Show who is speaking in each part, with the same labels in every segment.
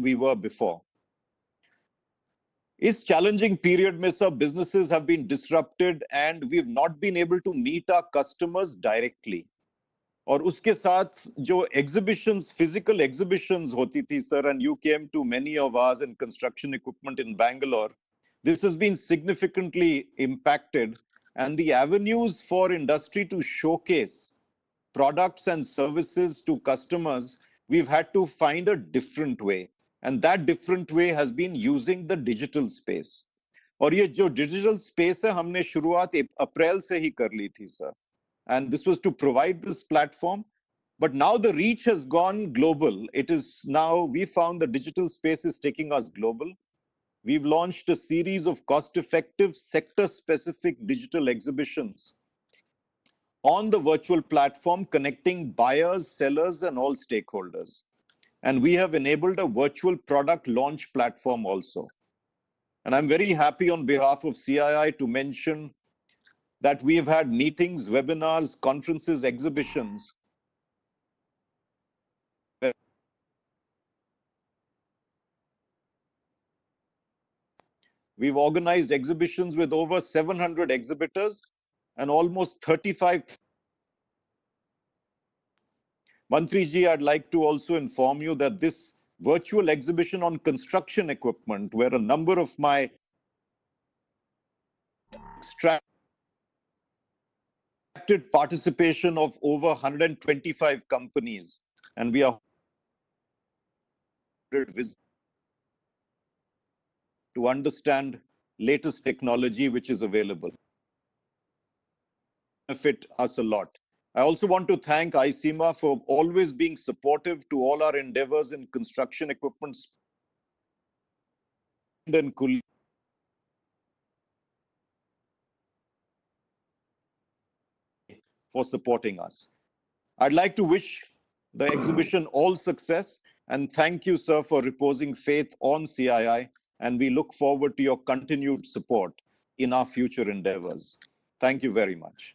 Speaker 1: we were before. इस challenging period में सब businesses have been disrupted and we've not been able to meet our customers directly. और उसके साथ जो exhibitions, physical exhibitions होती थी, sir, and you came to many of ours in construction equipment in Bangalore, this has been significantly impacted, and the avenues for industry to showcase products and services to customers, we've had to find a different way. And that different way has been using the digital space. और ये जो digital space है, हमने शुरुआत अप्रैल से ही कर ली थी, sir. And this was to provide this platform. But now the reach has gone global. It is now, we found the digital space is taking us global. We've launched a series of cost-effective, sector-specific digital exhibitions on the virtual platform, connecting buyers, sellers, and all stakeholders. And we have enabled a virtual product launch platform also. And I'm very happy on behalf of CII to mention that we have had meetings, webinars, conferences, exhibitions. We've organized exhibitions with over 700 exhibitors and almost 35. Mantriji, I'd like to also inform you that this virtual exhibition on construction equipment, where a number of my extracted participation of over 125 companies, and we are to understand latest technology which is available. Benefit us a lot. I also want to thank ICMA for always being supportive to all our endeavors in construction equipment and for supporting us. I'd like to wish the exhibition all success and thank you, sir, for reposing faith on CII, and we look forward to your continued support in our future endeavors. Thank you very much.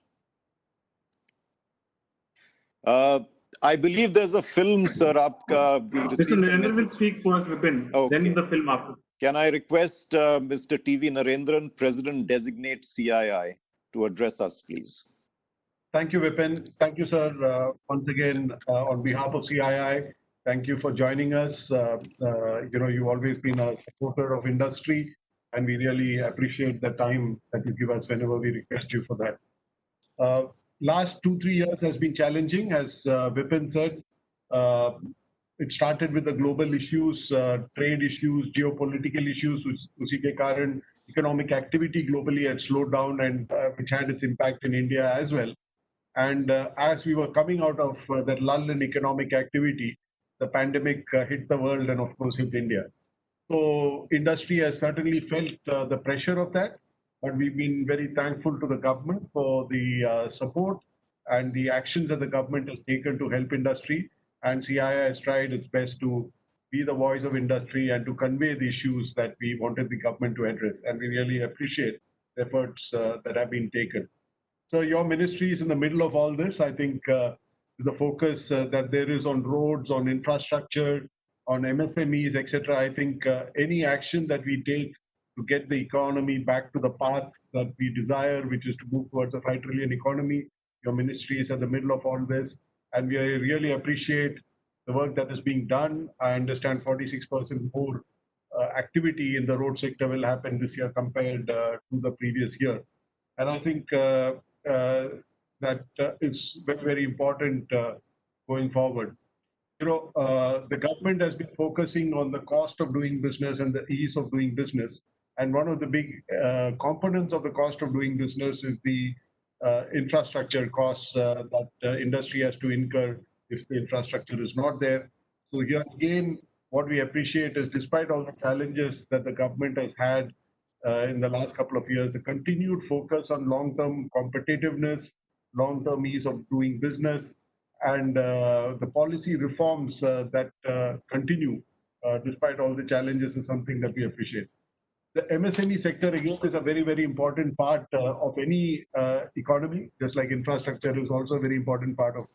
Speaker 1: I believe there's a film, sir.
Speaker 2: Mr. Narendran will speak first, Vipin, okay. Then the film after.
Speaker 1: Can I request Mr. T.V. Narendran, President Designate CII, to address us, please?
Speaker 3: Thank you, Vipin. Thank you, sir. Once again, on behalf of CII, thank you for joining us. You've always been a supporter of industry, and we really appreciate the time that you give us whenever we request you for that. Last 2-3 years has been challenging, as Vipin said. It started with the global issues, trade issues, geopolitical issues, usi ke karan economic activity globally had slowed down, and which had its impact in India as well. And as we were coming out of that lull in economic activity, the pandemic hit the world and, of course, hit India. So industry has certainly felt the pressure of that, but we've been very thankful to the government for the support and the actions that the government has taken to help industry. And CII has tried its best to be the voice of industry and to convey the issues that we wanted the government to address. And we really appreciate the efforts that have been taken. So your ministry is in the middle of all this. I think the focus that there is on roads, on infrastructure, on MSMEs, etc. I think any action that we take to get the economy back to the path that we desire, which is to move towards a 5 trillion economy, your ministry is at the middle of all this. And we really appreciate the work that is being done. I understand 46% more activity in the road sector will happen this year compared to the previous year. And I think that is very, very important going forward. The government has been focusing on the cost of doing business and the ease of doing business. And one of the big components of the cost of doing business is the infrastructure costs that industry has to incur if the infrastructure is not there. So here again, what we appreciate is, despite all the challenges that the government has had in the last couple of years, a continued focus on long-term competitiveness, long-term ease of doing business, and the policy reforms that continue despite all the challenges is something that we appreciate. The MSME sector, again, is a very, very important part of any economy, just like infrastructure is also a very important part of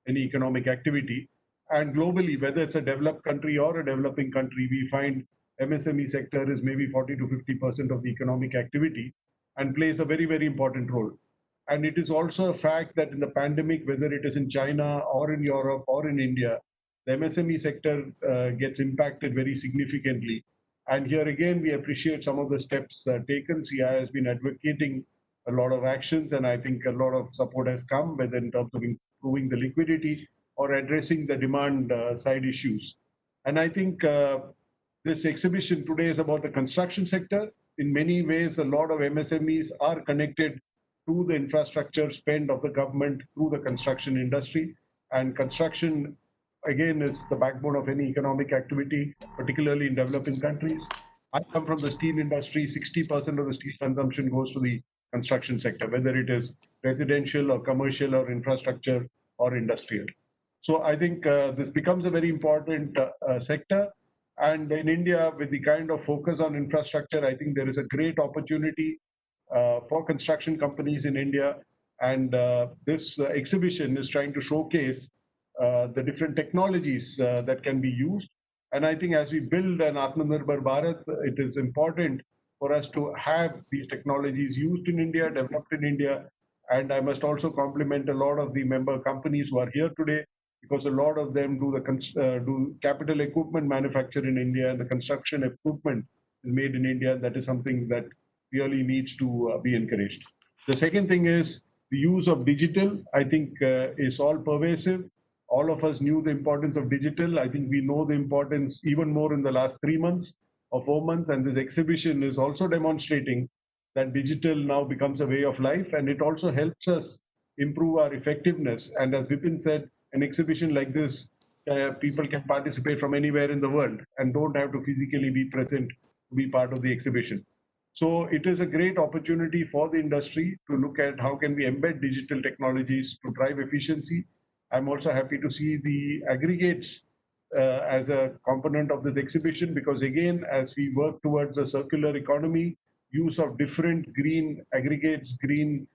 Speaker 3: any economic activity. And globally, whether it's a developed country or a developing country, we find MSME sector is maybe 40 to 50% of the economic activity and plays a very, very important role. And it is also a fact that in the pandemic, whether it is in China or in Europe or in India, the MSME sector gets impacted very significantly. And here again, we appreciate some of the steps taken. CI has been advocating a lot of actions, and I think a lot of support has come, whether in terms of improving the liquidity or addressing the demand side issues. And I think this exhibition today is about the construction sector. In many ways, a lot of MSMEs are connected to the infrastructure spend of the government through the construction industry. And construction, again, is the backbone of any economic activity, particularly in developing countries. I come from the steel industry. 60% of the steel consumption goes to the construction sector, whether it is residential or commercial or infrastructure or industrial. So I think this becomes a very important sector. And in India, with the kind of focus on infrastructure, I think there is a great opportunity for construction companies in India. And this exhibition is trying to showcase the different technologies that can be used. And I think as we build an Atmanirbhar Bharat, it is important for us to have these technologies used in India, developed in India. And I must also compliment a lot of the member companies who are here today, because a lot of them do capital equipment manufacture in India, and the construction equipment is made in India. That is something that really needs to be encouraged. The second thing is the use of digital, I think is all pervasive. All of us knew the importance of digital. I think we know the importance even more in the last 3 months or 4 months. And this exhibition is also demonstrating that digital now becomes a way of life, and it also helps us improve our effectiveness. And as Vipin said, an exhibition like this, people can participate from anywhere in the world and don't have to physically be present to be part of the exhibition. So it is a great opportunity for the industry to look at how can we embed digital technologies to drive efficiency. I'm also happy to see the aggregates as a component of this exhibition, because again, as we work towards a circular economy, use of different green aggregates, green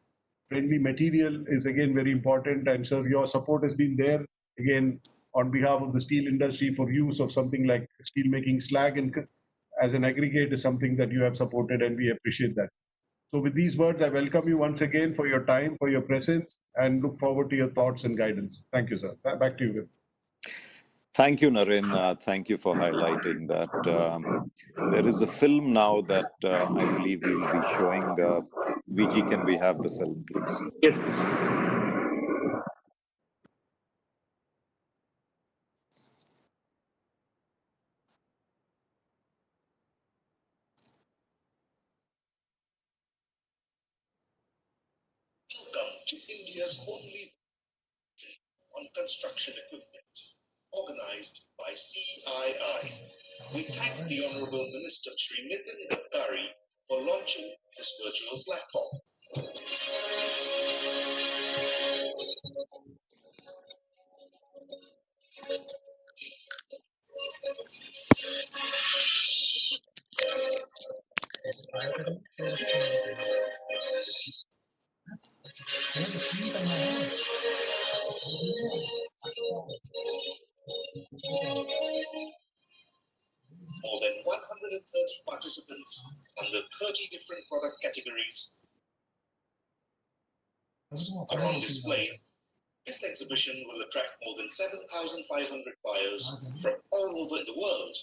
Speaker 3: friendly material is again very important. And so your support has been there again on behalf of the steel industry for use of something like steel making slag and as an aggregate is something that you have supported, and we appreciate that. So with these words, I welcome you once again for your time, for your presence, and look forward to your thoughts and guidance. Thank you, sir. Back to you.
Speaker 1: Thank you, Naren. Thank you for highlighting that. There is a film now that I believe we will be showing. VG, can we have the film, please?
Speaker 2: Yes, please.
Speaker 4: Welcome to India's only on construction equipment, organized by CII. We thank the Honorable Minister Shri Nitin Gadkari for launching this virtual platform. More than 130 participants under 30 different product categories are on display. This exhibition will attract more than 7,500 buyers from all over the world.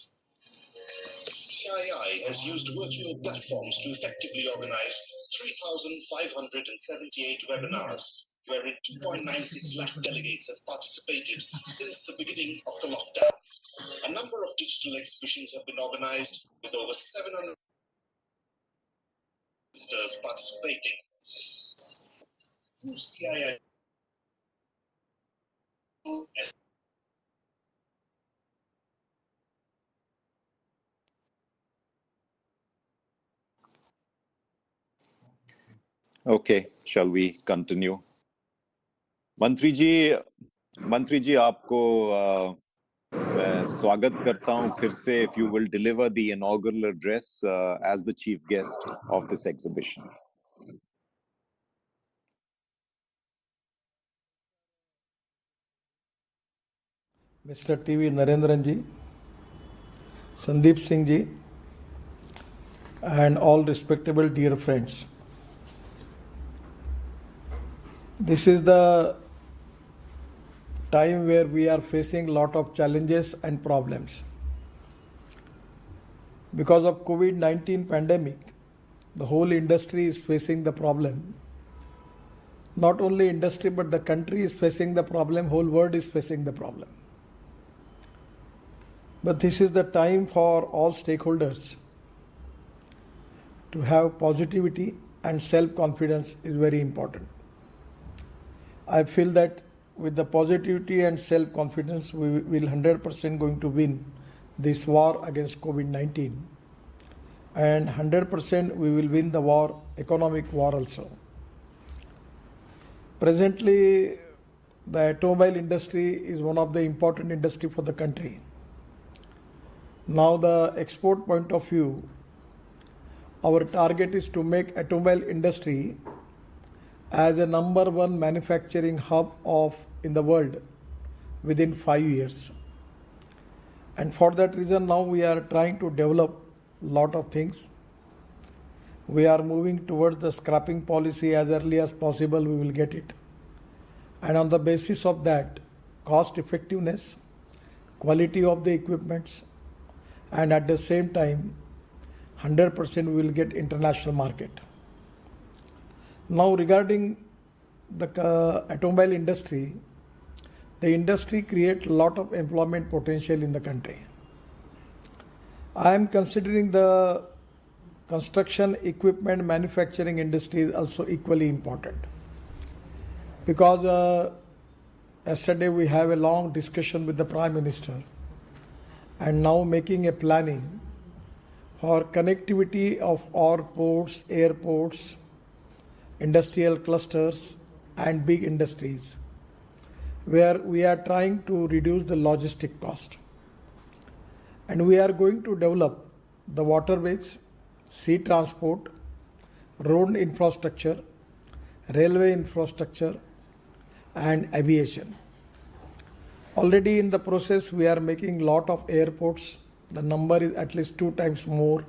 Speaker 4: CII has used virtual platforms to effectively organize 3,578 webinars, wherein 2.96 lakh delegates have participated since the beginning of the lockdown. A number of digital exhibitions have been organized with over 700 visitors participating. Through CII and
Speaker 1: Okay, shall we continue? मंत्री जी आपको मैं स्वागत करता हूं फिर से. If you will deliver the inaugural address as the chief guest of this exhibition.
Speaker 5: Mr. TV Narendran ji, Sandeep Singh ji, and all respectable dear friends. This is the time where we are facing lot of challenges and problems. Because of COVID-19 pandemic, the whole industry is facing the problem. Not only industry, but the country is facing the problem, whole world is facing the problem. But this is the time for all stakeholders to have positivity, and self-confidence is very important. I feel that with the positivity and self-confidence, we will 100% going to win this war against COVID-19. And 100% we will win the war, economic war also. Presently, the automobile industry is one of the important industry for the country. Now the export point of view, our target is to make automobile industry as a number one manufacturing hub in the world within 5 years. And for that reason, now we are trying to develop lot of things. We are moving towards the scrapping policy as early as possible, we will get it. And on the basis of that, cost effectiveness, quality of the equipments, and at the same time, 100% we will get international market. Now regarding the automobile industry, the industry creates a lot of employment potential in the country. I am considering the construction equipment manufacturing industry is also equally important. Because yesterday we have a long discussion with the Prime Minister, and now making a planning for connectivity of our ports, airports, industrial clusters and big industries, where we are trying to reduce the logistic cost. And we are going to develop the waterways, sea transport, road infrastructure, railway infrastructure and aviation. Already in the process, we are making lot of airports. The number is at least 2 times more.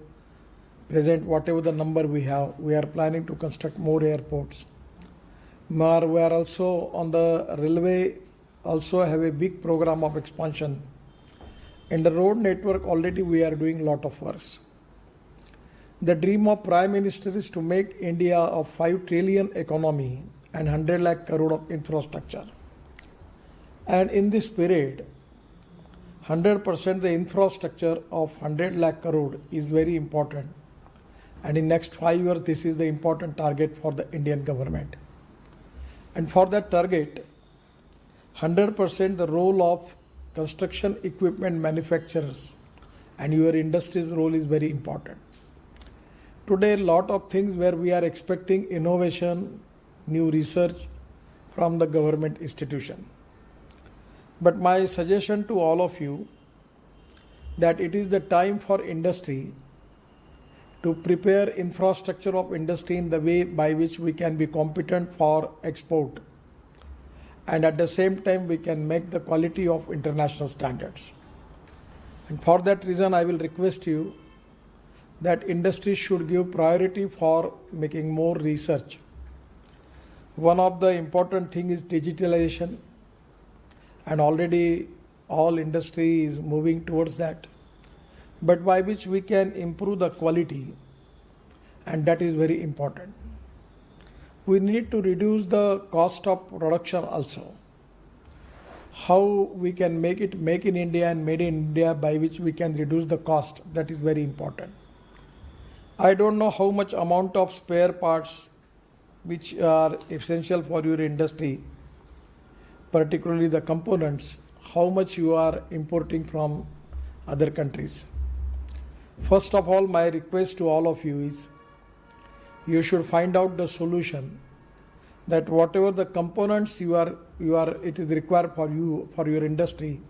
Speaker 5: Present, whatever the number we have, we are planning to construct more airports. We are also on the railway, also have a big program of expansion. In the road network, already we are doing lot of works. The dream of Prime Minister is to make India a 5 trillion economy and 100 lakh crore of infrastructure. And in this period, 100% the infrastructure of 100 lakh crore is very important. And in next 5 years, this is the important target for the Indian government. And for that target, 100% the role of construction equipment manufacturers and your industry's role is very important. Today, a lot of things where we are expecting innovation, new research from the government institution. But my suggestion to all of you that it is the time for industry to prepare infrastructure of industry in the way by which we can be competent for export. And at the same time, we can make the quality of international standards. And for that reason, I will request you that industry should give priority for making more research. One of the important thing is digitalization. And already all industry is moving towards that, but by which we can improve the quality, and that is very important. We need to reduce the cost of production also. How we can make it make in India and made in India, by which we can reduce the cost, that is very important. I don't know how much amount of spare parts which are essential for your industry, particularly the components, how much you are importing from other countries. First of all, my request to all of you is, you should find out the solution that whatever the components it is required for you, for your industry,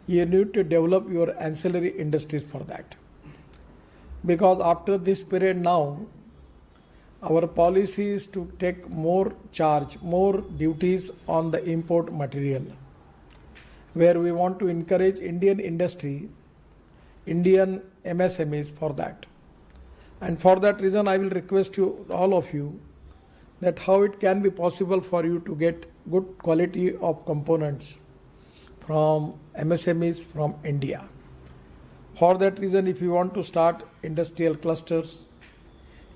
Speaker 5: you need to develop your ancillary industries for that. Because after this period now, our policy is to take more charge, more duties on the import material. where we want to encourage Indian industry, Indian MSMEs for that. And for that reason, I will request you, all of you, that how it can be possible for you to get good quality of components from MSMEs from India. For that reason, if you want to start industrial clusters,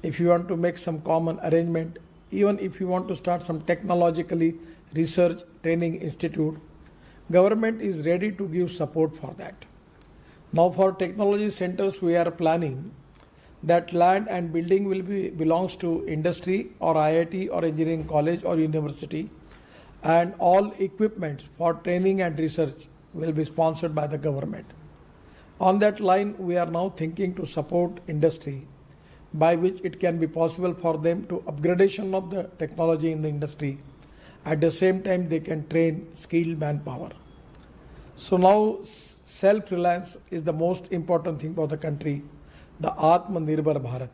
Speaker 5: if you want to make some common arrangement, even if you want to start some technologically research training institute, government is ready to give support for that. Now for technology centers, we are planning that land and building will belongs to industry or IIT or engineering college or university, and all equipments for training and research will be sponsored by the government. On that line, we are now thinking to support industry, by which it can be possible for them to upgradation of the technology in the industry. At the same time, they can train skilled manpower. So now self-reliance is the most important thing for the country, the Atmanirbhar Bharat,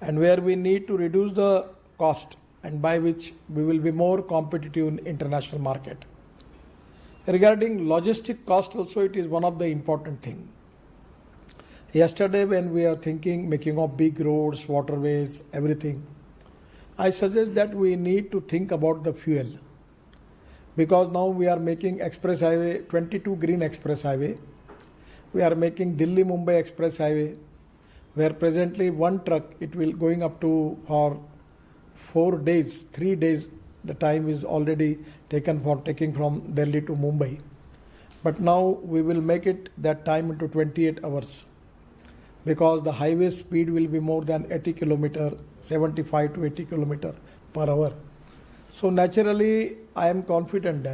Speaker 5: and where we need to reduce the cost, and by which we will be more competitive in international market. Regarding logistic cost also, it is one of the important thing. Yesterday when we are thinking making of big roads, waterways, everything, I suggest that we need to think about the fuel. Because now we are making express highway, 22 green express highway. We are making Delhi-Mumbai express highway, where presently one truck, it will going up to for 4 days, 3 days, the time is already taken for taking from Delhi to Mumbai. But now we will make it that time into 28 hours. Because the highway speed will be more than 80 km, 75 to 80 km per hour. So naturally, I am confident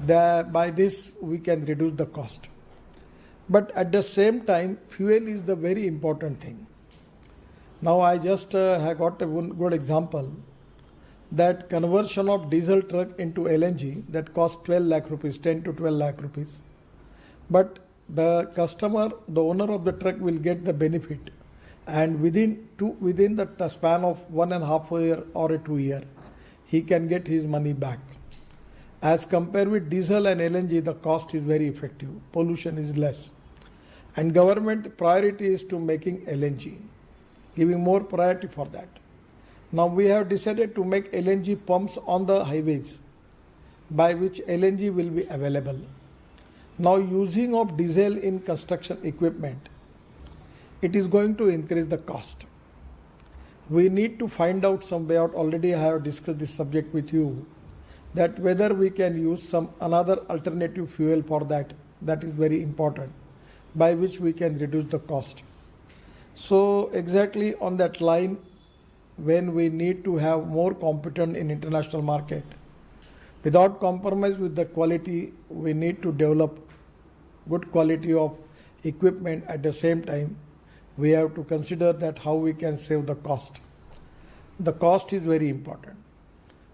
Speaker 5: that by this we can reduce the cost. But at the same time, fuel is the very important thing. Now I just have got a good example that conversion of diesel truck into LNG that costs 12 lakh rupees, 10 to 12 lakh rupees. But the customer, the owner of the truck will get the benefit, and within the span of 1.5 year or 2 year, he can get his money back. As compared with diesel and LNG, the cost is very effective, pollution is less, and government priority is to making LNG, giving more priority for that. Now we have decided to make LNG pumps on the highways, by which LNG will be available. Now using of diesel in construction equipment, it is going to increase the cost. We need to find out some way out. Already I have discussed this subject with you, that whether we can use some another alternative fuel for that. That is very important, by which we can reduce the cost. So exactly on that line, when we need to have more competition in international market, without compromise with the quality, we need to develop good quality of equipment. At the same time, we have to consider that how we can save the cost. The cost is very important.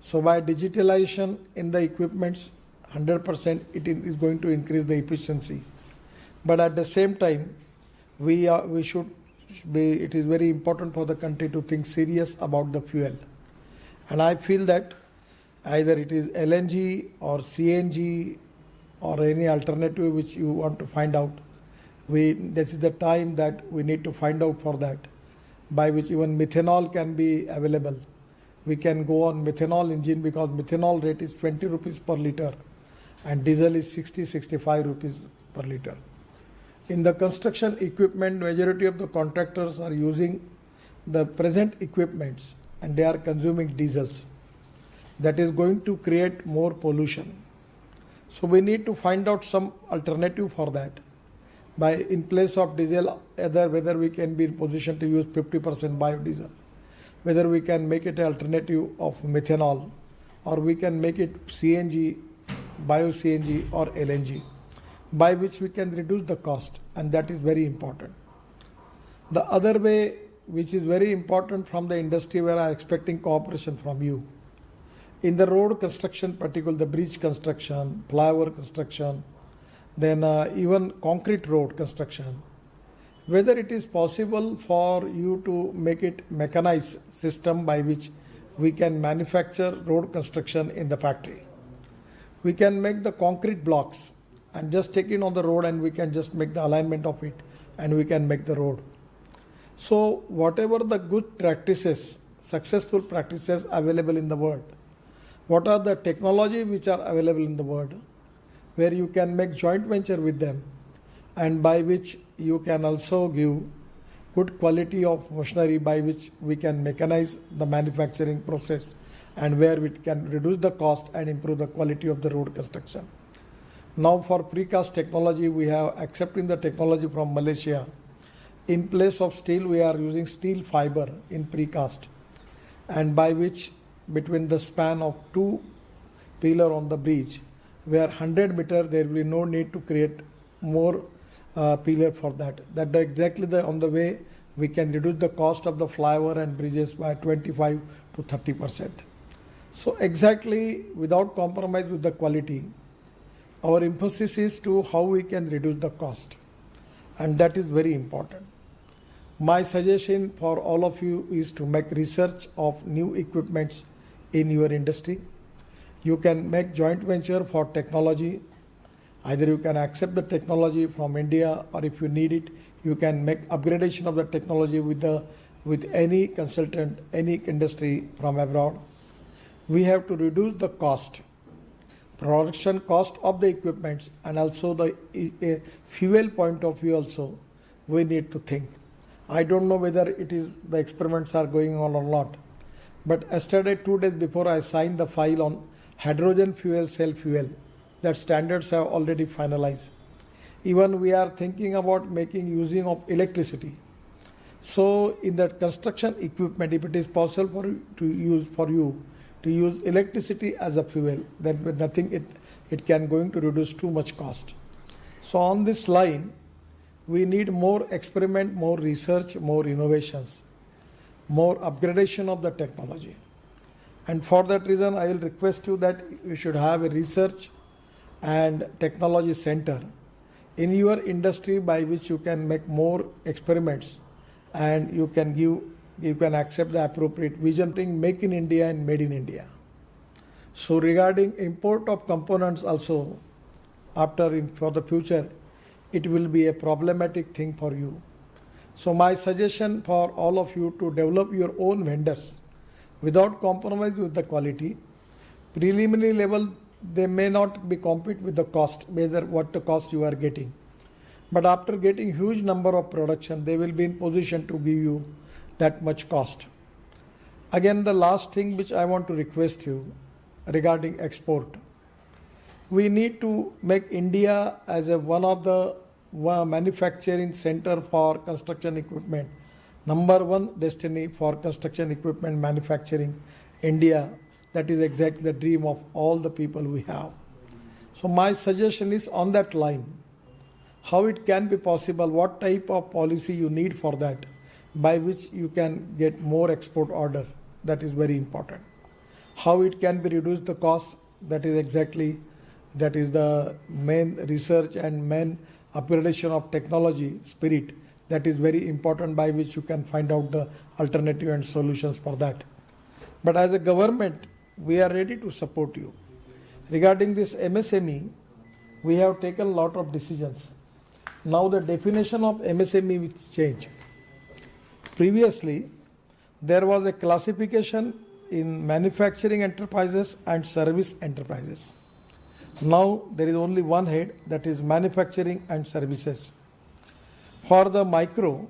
Speaker 5: So by digitalization in the equipments, 100% it is going to increase the efficiency. But at the same time, it is very important for the country to think serious about the fuel. And I feel that either it is LNG or CNG or any alternative which you want to find out, this is the time that we need to find out for that, by which even methanol can be available. We can go on methanol engine, because methanol rate is 20 rupees per liter and diesel is 60-65 rupees per liter. In the construction equipment, majority of the contractors are using the present equipments and they are consuming diesels. That is going to create more pollution. So we need to find out some alternative for that. By in place of diesel, whether we can be in position to use 50% biodiesel, whether we can make it an alternative of methanol, or we can make it CNG, bio-CNG or LNG, by which we can reduce the cost, and that is very important. The other way, which is very important from the industry, where I am expecting cooperation from you, in the road construction, particularly the bridge construction, flyover construction, then even concrete road construction, whether it is possible for you to make it mechanized system by which we can manufacture road construction in the factory. We can make the concrete blocks and just take it on the road, and we can just make the alignment of it, and we can make the road. So whatever the good practices, successful practices available in the world, what are the technology which are available in the world, where you can make joint venture with them, and by which you can also give good quality of machinery by which we can mechanize the manufacturing process, and where we can reduce the cost and improve the quality of the road construction. Now for precast technology, we have accepting the technology from Malaysia. In place of steel, we are using steel fiber in precast, and by which between the span of two pillar on the bridge, where 100 meter, there will be no need to create more pillar for that. That exactly on the way we can reduce the cost of the flyover and bridges by 25 to 30%. So exactly without compromise with the quality, our emphasis is to how we can reduce the cost, and that is very important. My suggestion for all of you is to make research of new equipments in your industry. You can make joint venture for technology. Either you can accept the technology from India, or if you need it, you can make upgradation of the technology with any consultant, any industry from abroad. We have to reduce the cost, production cost of the equipments, and also the fuel point of view also we need to think. I don't know whether it is the experiments are going on or not, but yesterday, 2 days before, I signed the file on hydrogen fuel cell fuel. That standards have already finalized. Even we are thinking about making using of electricity. So in that construction equipment, if it is possible for you to use electricity as a fuel, then with nothing it can going to reduce too much cost. So on this line, we need more experiment, more research, more innovations, more upgradation of the technology. And for that reason, I will request you that you should have a research and technology center in your industry by which you can make more experiments, and you can accept the appropriate vision, make in India and made in India. So regarding import of components also, for the future, it will be a problematic thing for you. So my suggestion for all of you to develop your own vendors without compromise with the quality. Preliminary level, they may not be compete with the cost, whether what the cost you are getting. But after getting huge number of production, they will be in position to give you that much cost. Again, the last thing which I want to request you regarding export. We need to make India as one of the manufacturing center for construction equipment. Number one destiny for construction equipment manufacturing, India. That is exactly the dream of all the people we have. So my suggestion is on that line. How it can be possible, what type of policy you need for that, by which you can get more export order. That is very important. How it can be reduced the cost, that is the main research and main upgradation of technology spirit. That is very important, by which you can find out the alternative and solutions for that. But as a government, we are ready to support you. Regarding this MSME, we have taken a lot of decisions. Now the definition of MSME will change. Previously, there was a classification in manufacturing enterprises and service enterprises. Now there is only one head, that is manufacturing and services. For the micro,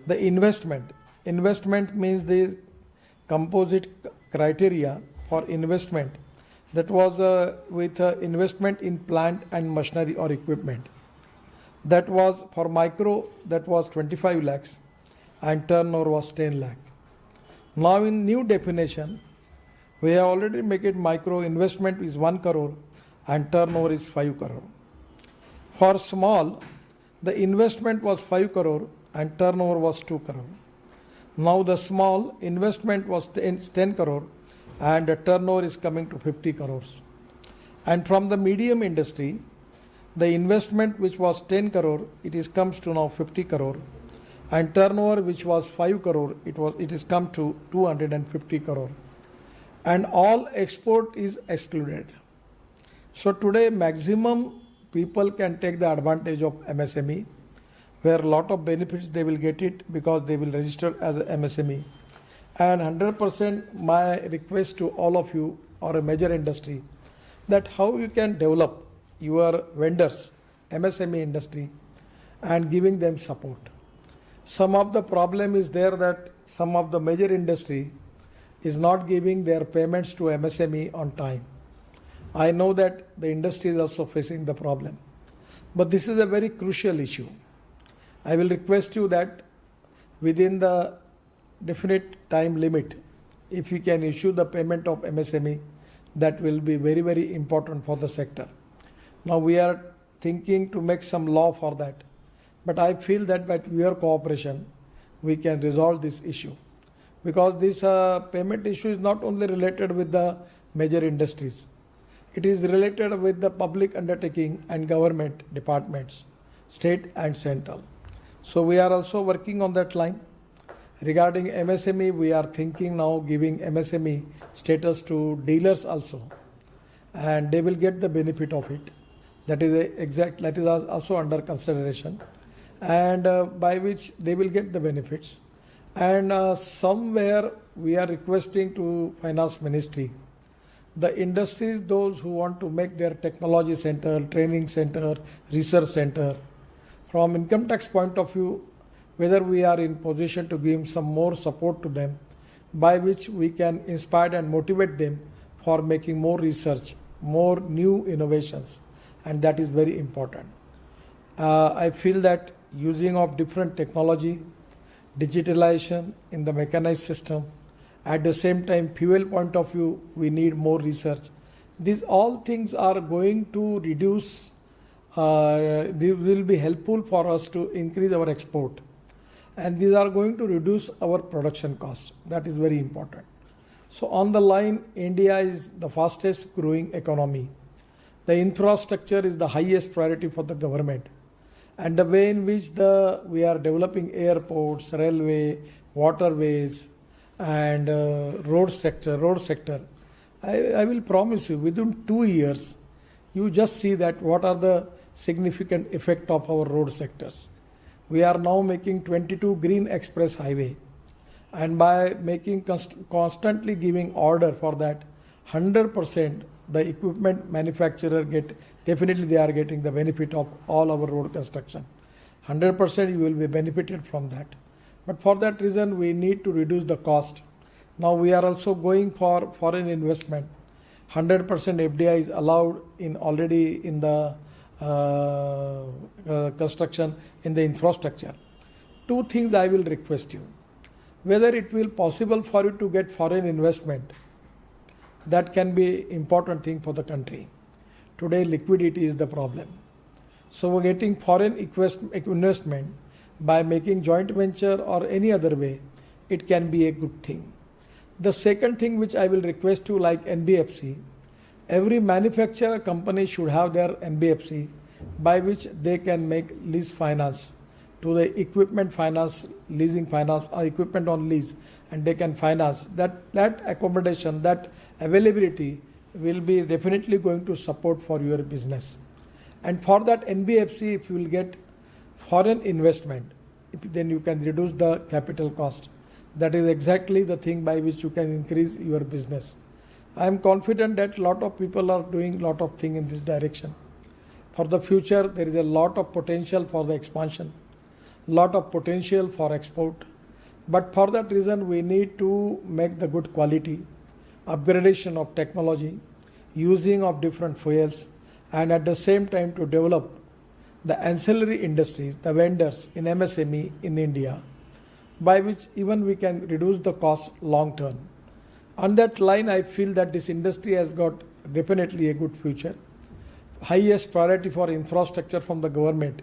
Speaker 5: the investment means the composite criteria for investment, that was with investment in plant and machinery or equipment. That was for micro, that was 25 lakhs and turnover was 10 lakh. Now in new definition, we have already made it micro, investment is 1 crore and turnover is 5 crore. For small, the investment was 5 crore and turnover was 2 crore. Now the small investment was 10 crore and the turnover is coming to 50 crores. And from the medium industry, the investment which was 10 crore, it comes to now 50 crore, and turnover which was 5 crore, it is come to 250 crore. And all export is excluded. So today maximum people can take the advantage of MSME, where a lot of benefits they will get it because they will register as a MSME. And 100% my request to all of you or a major industry that how you can develop your vendors, MSME industry, and giving them support. Some of the problem is there that some of the major industry is not giving their payments to MSME on time. I know that the industry is also facing the problem. But this is a very crucial issue. I will request you that within the definite time limit, if you can issue the payment of MSME, that will be very, very important for the sector. Now we are thinking to make some law for that. But I feel that by your cooperation, we can resolve this issue. Because this payment issue is not only related with the major industries. It is related with the public undertaking and government departments, state and central. So we are also working on that line. Regarding MSME, we are thinking now giving MSME status to dealers also. And they will get the benefit of it. That is also under consideration. And by which they will get the benefits. And somewhere we are requesting to Finance Ministry, the industries, those who want to make their technology center, training center, research center, from income tax point of view, whether we are in position to give some more support to them, by which we can inspire and motivate them for making more research, more new innovations, and that is very important. I feel that using of different technology, digitalization in the mechanized system, at the same time fuel point of view, we need more research. These all things are going to reduce, they will be helpful for us to increase our export. And these are going to reduce our production cost. That is very important. So on the line, India is the fastest growing economy. The infrastructure is the highest priority for the government. And the way in which we are developing airports, railway, waterways, and road sector, I will promise you within 2 years, you just see that what are the significant effect of our road sectors. We are now making 22 green express highway, and by making constantly giving order for that, 100% the equipment manufacturer definitely they are getting the benefit of all our road construction. 100% you will be benefited from that. But for that reason, we need to reduce the cost. Now we are also going for foreign investment. 100% FDI is allowed already in the construction, in the infrastructure. 2 things I will request you. Whether it will possible for you to get foreign investment, that can be important thing for the country. Today liquidity is the problem. So we're getting foreign investment by making joint venture or any other way, it can be a good thing. The second thing which I will request you, like NBFC, every manufacturer company should have their NBFC by which they can make lease finance to the equipment finance, leasing finance or equipment on lease, and they can finance. That accommodation, that availability will be definitely going to support for your business. And for that NBFC, if you will get foreign investment, then you can reduce the capital cost. That is exactly the thing by which you can increase your business. I am confident that a lot of people are doing a lot of things in this direction. For the future, there is a lot of potential for the expansion, lot of potential for export. But for that reason, we need to make the good quality, upgradation of technology, using of different fuels, and at the same time to develop the ancillary industries, the vendors in MSME in India, by which even we can reduce the cost long term. On that line, I feel that this industry has got definitely a good future. Highest priority for infrastructure from the government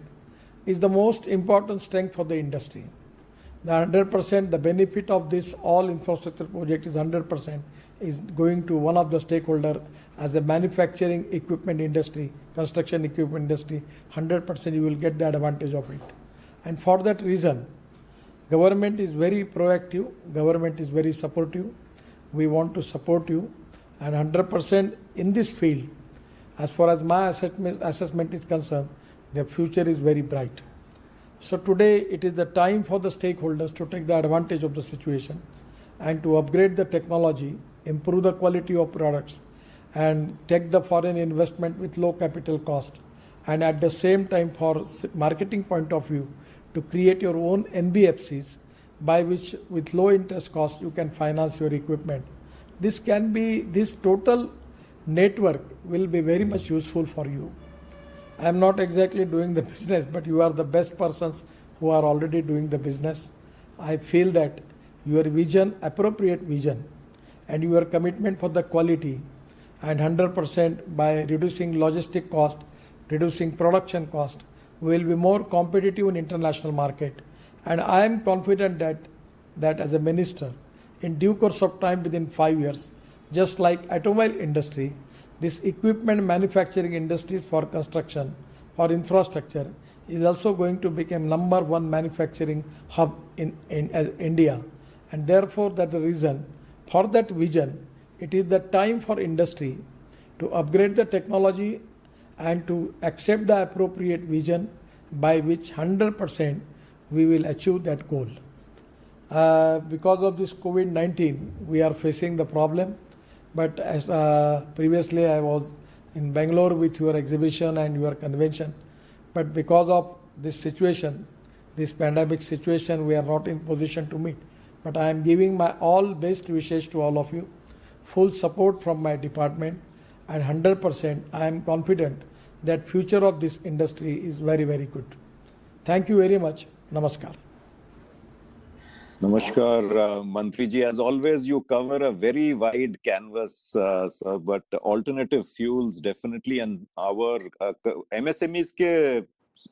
Speaker 5: is the most important strength for the industry. The 100%, the benefit of this all infrastructure project is 100% is going to one of the stakeholder as a manufacturing equipment industry, construction equipment industry, 100% you will get the advantage of it. And for that reason, government is very proactive, government is very supportive. We want to support you, and 100% in this field. As far as my assessment is concerned, the future is very bright. So today it is the time for the stakeholders to take the advantage of the situation and to upgrade the technology, improve the quality of products, and take the foreign investment with low capital cost, and at the same time, for marketing point of view, to create your own NBFCs by which with low interest cost you can finance your equipment. This total network will be very much useful for you. I am not exactly doing the business, but you are the best persons who are already doing the business. I feel that your vision, appropriate vision, and your commitment for the quality and 100% by reducing logistic cost, reducing production cost, will be more competitive in international market. And I am confident that as a minister, in due course of time, within 5 years, just like automobile industry, this equipment manufacturing industries for construction, for infrastructure, is also going to become number one manufacturing hub in India. And therefore, that the reason for that vision, it is the time for industry to upgrade the technology and to accept the appropriate vision by which 100% we will achieve that goal. Because of this COVID-19, we are facing the problem. But as previously I was in Bangalore with your exhibition and your convention, but because of this situation, this pandemic situation, we are not in position to meet. But I am giving my all best wishes to all of you, full support from my department, and 100% I am confident that future of this industry is very, very good. Thank you very much. Namaskar.
Speaker 1: Namaskar, Mantri ji. As always, you cover a very wide canvas, sir, but alternative fuels definitely, and our MSMEs के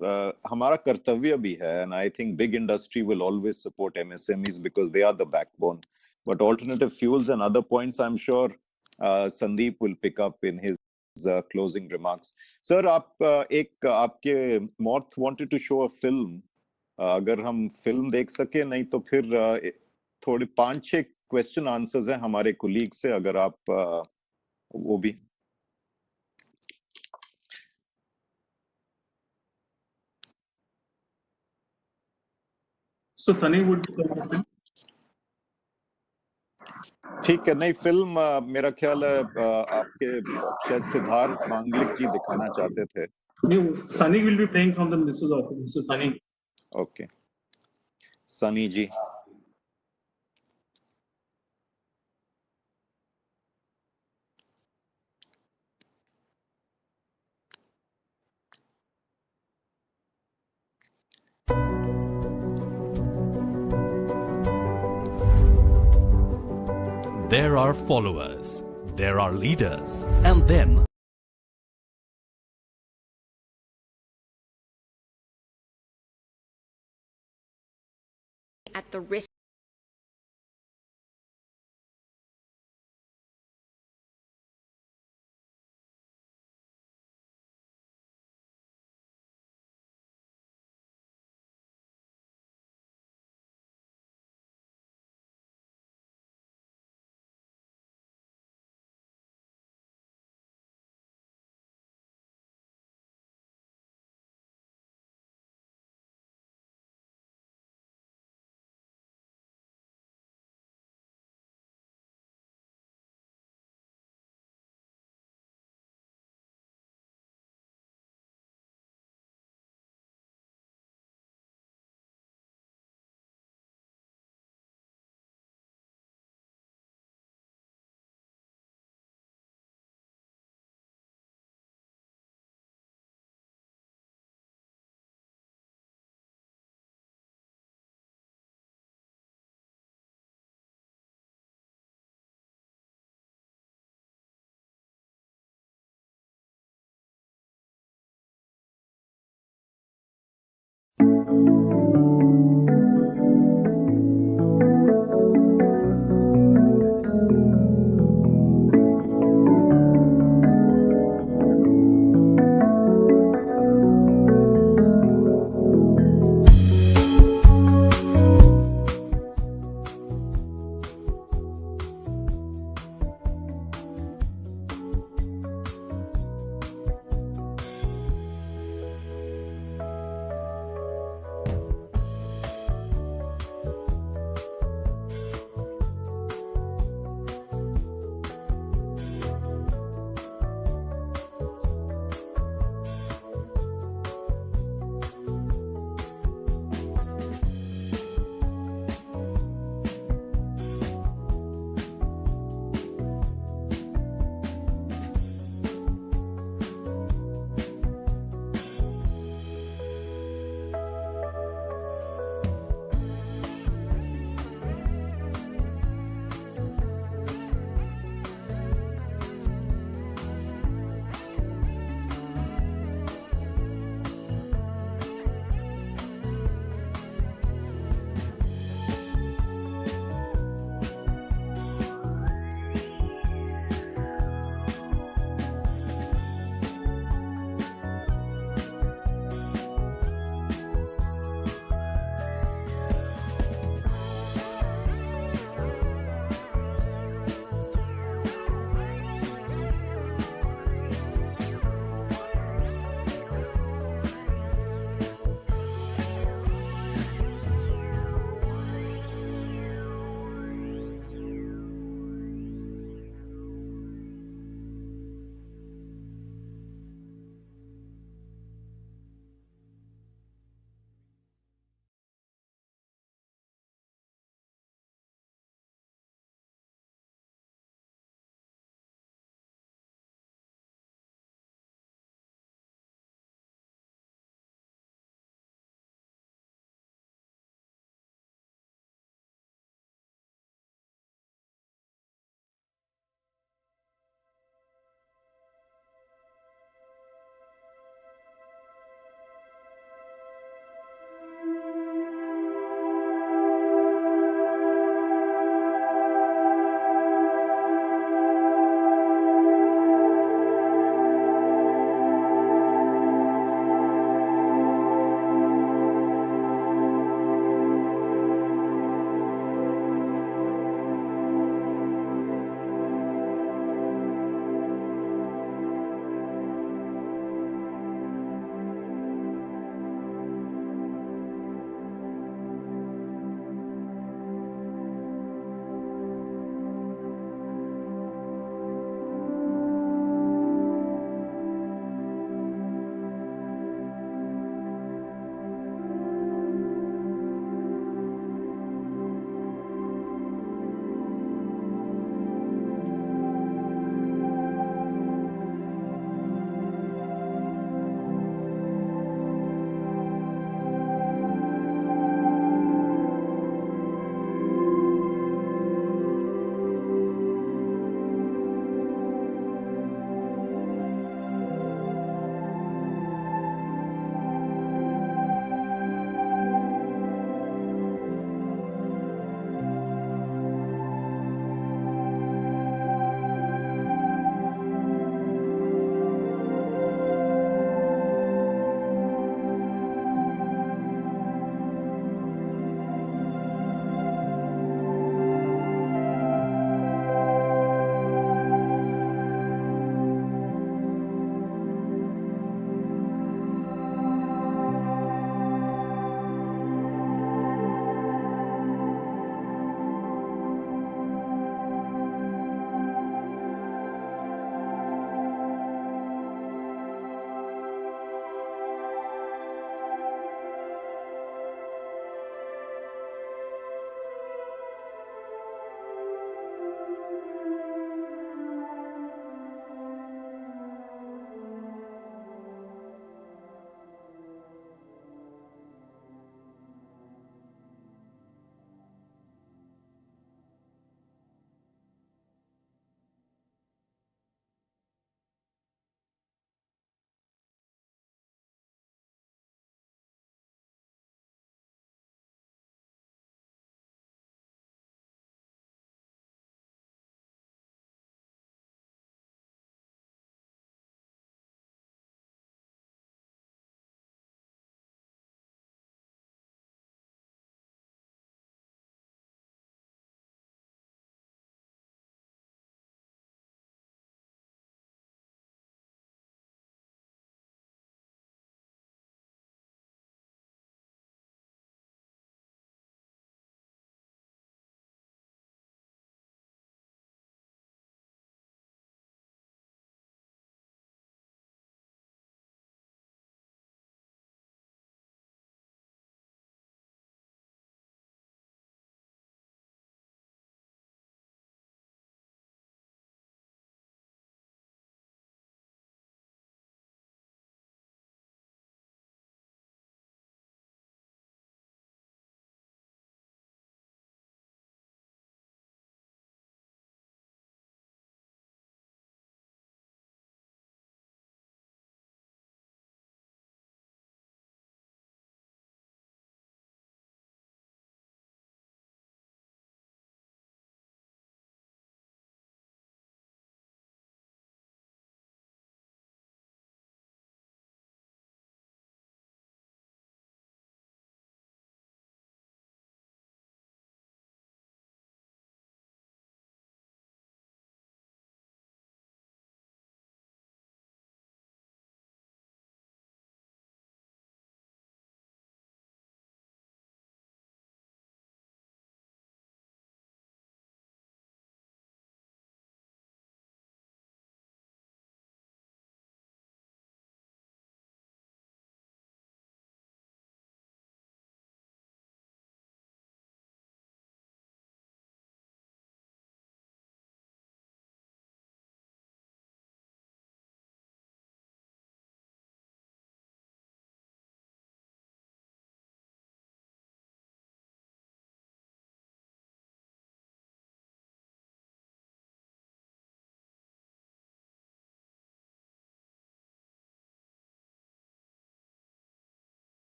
Speaker 1: हमारा कर्तव्य भी है, and I think big industry will always support MSMEs because they are the backbone. But alternative fuels and other points, I'm sure Sandeep will pick up in his closing remarks. Sir, आपके Moth wanted to show a film. अगर हम film देख सके, नहीं तो फिर थोड़े 5-6 question answers हैं हमारे कोलीग से, अगर आप वो भी
Speaker 2: So Sunny would
Speaker 1: ठीक है. नहीं, फिल्म मेरा ख्याल है आपके शायद सिद्धार्थ मांगलिक जी दिखाना चाहते थे.
Speaker 2: No, Sunny will be playing from the Mrs. office. Mr. Sunny.
Speaker 1: Okay. Sunny ji.
Speaker 6: There are followers, there are leaders, and then
Speaker 7: at the risk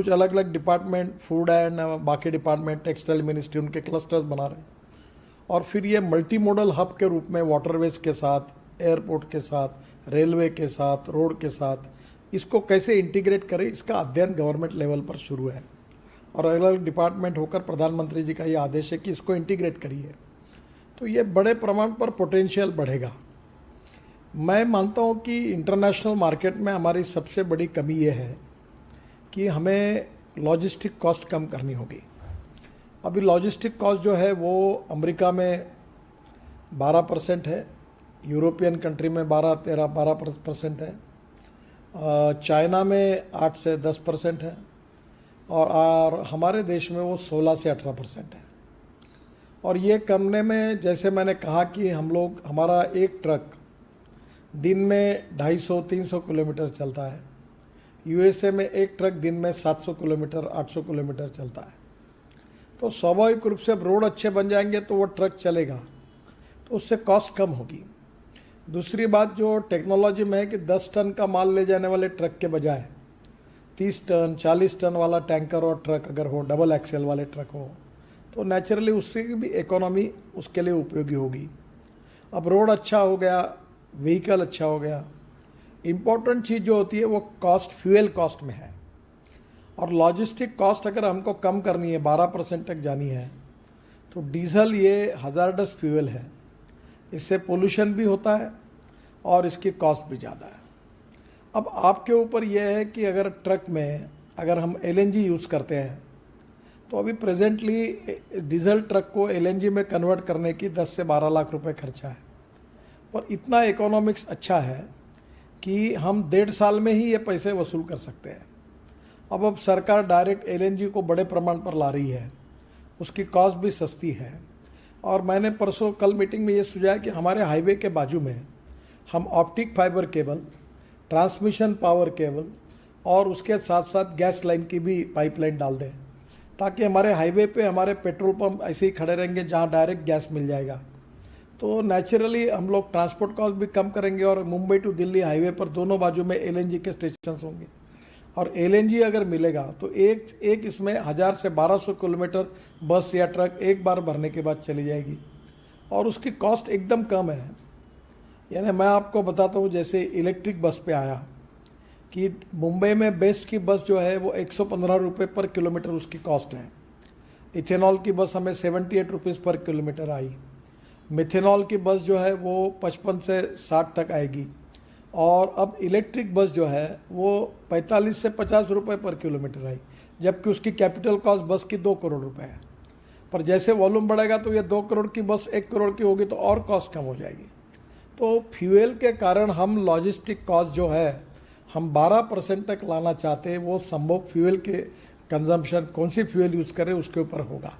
Speaker 5: कुछ अलग अलग डिपार्टमेंट, फूड एंड बाकी डिपार्टमेंट, टेक्सटाइल मिनिस्ट्री, उनके clusters बना रहे हैं। और फिर ये मल्टी मोडल हब के रूप में वाटरवेज के साथ, एयरपोर्ट के साथ, रेलवे के साथ, रोड के साथ, इसको कैसे इंटीग्रेट करें, इसका अध्ययन गवर्नमेंट लेवल पर शुरू है। और अलग अलग डिपार्टमेंट होकर प्रधानमंत्री जी का ये आदेश है कि इसको इंटीग्रेट करिए। तो ये बड़े प्रमाण पर पोटेंशियल बढ़ेगा। मैं मानता हूँ कि इंटरनेशनल मार्केट में हमारी सबसे बड़ी कमी ये है कि हमें लॉजिस्टिक कॉस्ट कम करनी होगी। अभी लॉजिस्टिक कॉस्ट जो है वो अमेरिका में 12% है, यूरोपियन कंट्री में 12% है, चाइना में 8 से 10% है, और हमारे देश में वो 16 से 18% है। और ये करने में, जैसे मैंने कहा कि हमारा एक ट्रक दिन में 250-300 किलोमीटर चलता है। यूएसए में एक ट्रक दिन में 700 किलोमीटर, 800 किलोमीटर चलता है। तो स्वाभाविक रूप से अब रोड अच्छे बन जाएंगे तो वो ट्रक चलेगा, तो उससे कॉस्ट कम होगी। दूसरी बात जो टेक्नोलॉजी में है कि 10 टन का माल ले जाने वाले ट्रक के बजाय 30 टन, 40 टन वाला टैंकर और ट्रक अगर हो, डबल एक्सेल वाले ट्रक हो, तो नेचुरली उससे भी इकोनॉमी उसके लिए उपयोगी होगी। अब रोड अच्छा हो गया, व्हीकल अच्छा हो गया, इम्पोर्टेंट चीज़ जो होती है वो कॉस्ट, फ्यूल कॉस्ट में है। और लॉजिस्टिक कॉस्ट अगर हमको कम करनी है, 12% तक जानी है, तो डीजल ये हजारडस फ्यूल है, इससे पोल्यूशन भी होता है और इसकी कॉस्ट भी ज़्यादा है। अब आपके ऊपर यह है कि अगर ट्रक में अगर हम एलएनजी यूज़ करते हैं, तो अभी प्रेजेंटली डीजल ट्रक को एलएनजी में कन्वर्ट करने की 10 से 12 लाख रुपए खर्चा है। पर इतना इकोनॉमिक्स अच्छा है कि हम 1.5 साल में ही ये पैसे वसूल कर सकते हैं। अब सरकार डायरेक्ट एलएनजी को बड़े प्रमाण पर ला रही है, उसकी कॉस्ट भी सस्ती है। और मैंने कल मीटिंग में ये सुझाया कि हमारे हाईवे के बाजू में हम optic fibre cable, transmission power cable और उसके साथ साथ गैस लाइन की भी पाइपलाइन डाल दें, ताकि हमारे हाईवे पे हमारे पेट्रोल पंप ऐसे ही खड़े रहेंगे जहाँ डायरेक्ट गैस मिल जाएगा। तो नेचुरली हम लोग ट्रांसपोर्ट कॉस्ट भी कम करेंगे और मुंबई टू दिल्ली हाईवे पर दोनों बाजू में एलएनजी के स्टेशन होंगे। और एलएनजी अगर मिलेगा तो एक इसमें 1000 से 1200 किलोमीटर बस या ट्रक एक बार भरने के बाद चली जाएगी और उसकी कॉस्ट एकदम कम है। यानी मैं आपको बताता हूँ, जैसे इलेक्ट्रिक बस पे आया कि मुंबई में बेस्ट की बस जो है वो 115 रुपये पर किलोमीटर उसकी कॉस्ट है। इथेनॉल की बस हमें 78 रुपीज़ पर किलोमीटर आई। मिथेनॉल की बस जो है वो 55 से 60 तक आएगी। और अब इलेक्ट्रिक बस जो है वो 45 से 50 रुपये पर किलोमीटर आई, जबकि उसकी कैपिटल कॉस्ट बस की 2 करोड़ रुपए है। पर जैसे वॉल्यूम बढ़ेगा तो ये 2 करोड़ की बस 1 करोड़ की होगी, तो और कॉस्ट कम हो जाएगी। तो फ्यूल के कारण हम लॉजिस्टिक कॉस्ट जो है हम 12% तक लाना चाहते हैं। वो संभव फ्यूल के कंजम्पशन, कौन सी फ्यूल यूज़ करें उसके ऊपर होगा।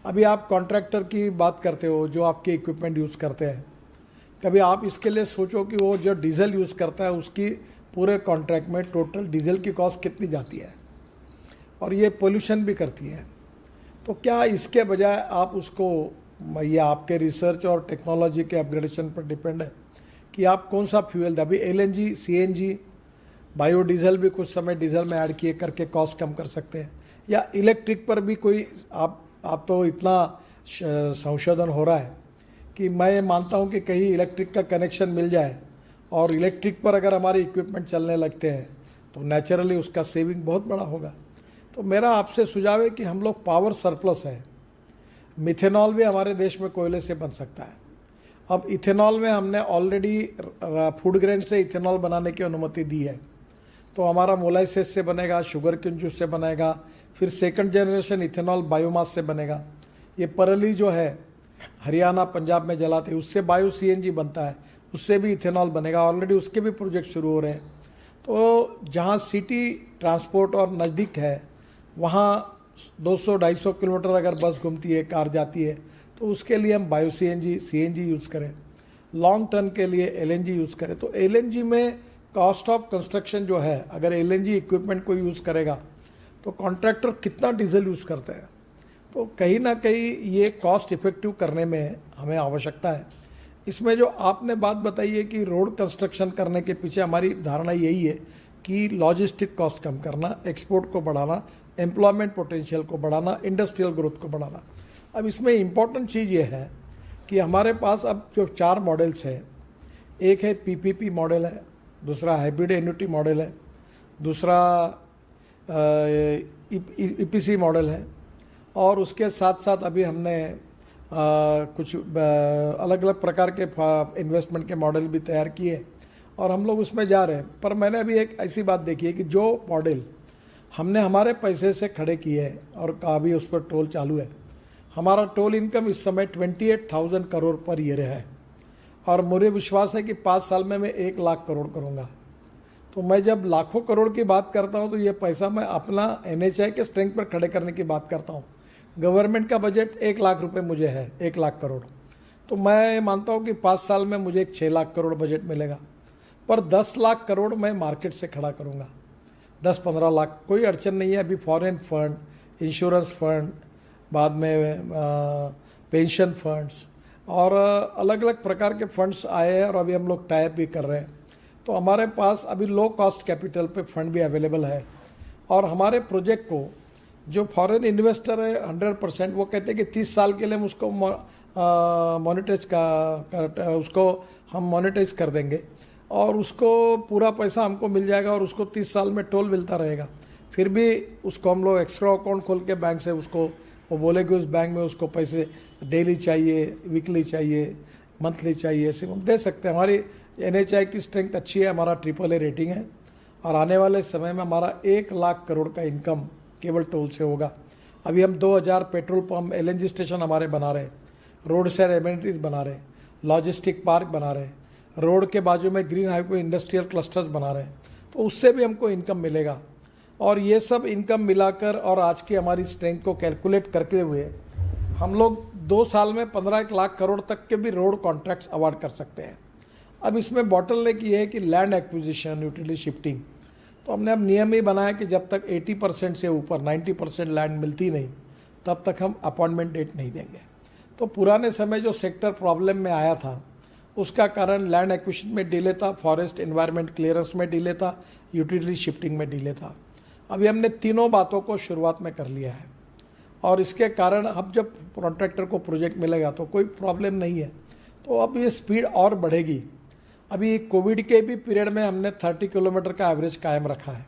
Speaker 5: अभी आप कॉन्ट्रैक्टर की बात करते हो जो आपके इक्विपमेंट यूज़ करते हैं, कभी आप इसके लिए सोचो कि वो जो डीजल यूज़ करता है उसकी पूरे कॉन्ट्रैक्ट में टोटल डीजल की कॉस्ट कितनी जाती है, और ये पोल्यूशन भी करती है। तो क्या इसके बजाय आप उसको, ये आपके रिसर्च और टेक्नोलॉजी के अपग्रेडेशन पर डिपेंड है कि आप कौन सा फ्यूल, अभी एलएनजी, सीएनजी, बायोडीजल भी कुछ समय डीजल में ऐड किए करके कॉस्ट कम कर सकते हैं, या इलेक्ट्रिक पर भी कोई आप तो इतना संशोधन हो रहा है कि मैं मानता हूं कि कहीं इलेक्ट्रिक का कनेक्शन मिल जाए और इलेक्ट्रिक पर अगर हमारे इक्विपमेंट चलने लगते हैं तो नेचुरली उसका सेविंग बहुत बड़ा होगा। तो मेरा आपसे सुझाव है कि हम लोग पावर सरप्लस है, मिथेनॉल भी हमारे देश में कोयले से बन सकता है। अब इथेनॉल में हमने ऑलरेडी फूड ग्रेन से इथेनॉल बनाने की अनुमति दी है, तो हमारा मोलाइसिस से बनेगा, शुगर केन जूस से बनेगा, फिर सेकंड जनरेशन इथेनॉल बायोमास से बनेगा। ये परली जो है हरियाणा पंजाब में जलाते हैं, उससे बायो सीएनजी बनता है, उससे भी इथेनॉल बनेगा। ऑलरेडी उसके भी प्रोजेक्ट शुरू हो रहे हैं। तो जहाँ सिटी ट्रांसपोर्ट और नज़दीक है वहाँ 200-250 किलोमीटर अगर बस घूमती है, कार जाती है, तो उसके लिए हम बायो सीएनजी यूज़ करें। लॉन्ग टर्म के लिए एलएनजी यूज़ करें। तो एलएनजी में कॉस्ट ऑफ कंस्ट्रक्शन जो है, अगर एलएनजी इक्विपमेंट को यूज़ करेगा तो कॉन्ट्रैक्टर कितना डीजल यूज़ करते हैं, तो कहीं ना कहीं ये कॉस्ट इफेक्टिव करने में हमें आवश्यकता है। इसमें जो आपने बात बताई है कि रोड कंस्ट्रक्शन करने के पीछे हमारी धारणा यही है कि लॉजिस्टिक कॉस्ट कम करना, एक्सपोर्ट को बढ़ाना, एम्प्लॉयमेंट पोटेंशियल को बढ़ाना, इंडस्ट्रियल ग्रोथ को बढ़ाना। अब इसमें इम्पॉर्टेंट चीज़ ये है कि हमारे पास अब जो 4 मॉडल्स हैं, एक है पीपीपी मॉडल है, दूसरा हाइब्रिड एन्युटी मॉडल है, दूसरा ईपीसी मॉडल है, और उसके साथ साथ अभी हमने कुछ अलग अलग प्रकार के इन्वेस्टमेंट के मॉडल भी तैयार किए और हम लोग उसमें जा रहे हैं। पर मैंने अभी एक ऐसी बात देखी है कि जो मॉडल हमने हमारे पैसे से खड़े किए हैं और का भी उस पर टोल चालू है, हमारा टोल इनकम इस समय 28,000 करोड़ पर ईयर है और मुझे विश्वास है कि 5 साल में मैं 1 लाख करोड़ करूँगा। तो मैं जब लाखों करोड़ की बात करता हूँ तो ये पैसा मैं अपना NHI के स्ट्रेंथ पर खड़े करने की बात करता हूँ। गवर्नमेंट का बजट 1 लाख रुपए मुझे है, 1 लाख करोड़, तो मैं मानता हूँ कि 5 साल में मुझे एक 6 लाख करोड़ बजट मिलेगा, पर 10 लाख करोड़ मैं मार्केट से खड़ा करूँगा, 10-15 लाख, कोई अड़चन नहीं है। अभी फॉरेन फंड, इंश्योरेंस फंड, बाद में पेंशन फंड्स और अलग अलग प्रकार के फंड्स आए हैं और अभी हम लोग टाइप भी कर रहे हैं। तो हमारे पास अभी लो कॉस्ट कैपिटल पे फंड भी अवेलेबल है और हमारे प्रोजेक्ट को जो फॉरेन इन्वेस्टर है 100% वो कहते हैं कि 30 साल के लिए हम उसको उसको हम मोनेटाइज कर देंगे और उसको पूरा पैसा हमको मिल जाएगा और उसको 30 साल में टोल मिलता रहेगा। फिर भी उसको हम लोग एक्स्ट्रा अकाउंट खोल के बैंक से उसको वो बोले कि उस बैंक में उसको पैसे डेली चाहिए, वीकली चाहिए, मंथली चाहिए, सिर्फ हम दे सकते हैं। हमारी NHI की स्ट्रेंथ अच्छी है, हमारा AAA रेटिंग है और आने वाले समय में हमारा 1 लाख करोड़ का इनकम केवल टोल से होगा। अभी हम 2000 पेट्रोल पंप, LNG स्टेशन हमारे बना रहे हैं, रोड साइड एमिनिटीज़ बना रहे हैं, लॉजिस्टिक पार्क बना रहे हैं, रोड के बाजू में ग्रीन हाईवे इंडस्ट्रियल क्लस्टर्स बना रहे हैं, तो उससे भी हमको इनकम मिलेगा। और ये सब इनकम मिलाकर और आज की हमारी स्ट्रेंथ को कैलकुलेट करते हुए हम लोग 2 साल में 15 लाख करोड़ तक के भी रोड कॉन्ट्रैक्ट्स अवार्ड कर सकते हैं। अब इसमें बॉटलनेक ये है कि लैंड एक्विजिशन, यूटिलिटी शिफ्टिंग, तो हमने अब नियम ही बनाया कि जब तक 80% से ऊपर 90% लैंड मिलती नहीं तब तक हम अपॉइंटमेंट डेट नहीं देंगे। तो पुराने समय जो सेक्टर प्रॉब्लम में आया था उसका कारण लैंड एक्विजिशन में डिले था, फॉरेस्ट एनवायरनमेंट क्लियरेंस में डिले था, यूटिलिटी शिफ्टिंग में डिले था। अभी हमने तीनों बातों को शुरुआत में कर लिया है और इसके कारण अब जब कॉन्ट्रैक्टर को प्रोजेक्ट मिलेगा तो कोई प्रॉब्लम नहीं है। तो अब ये स्पीड और बढ़ेगी। अभी कोविड के भी पीरियड में हमने 30 किलोमीटर का एवरेज कायम रखा है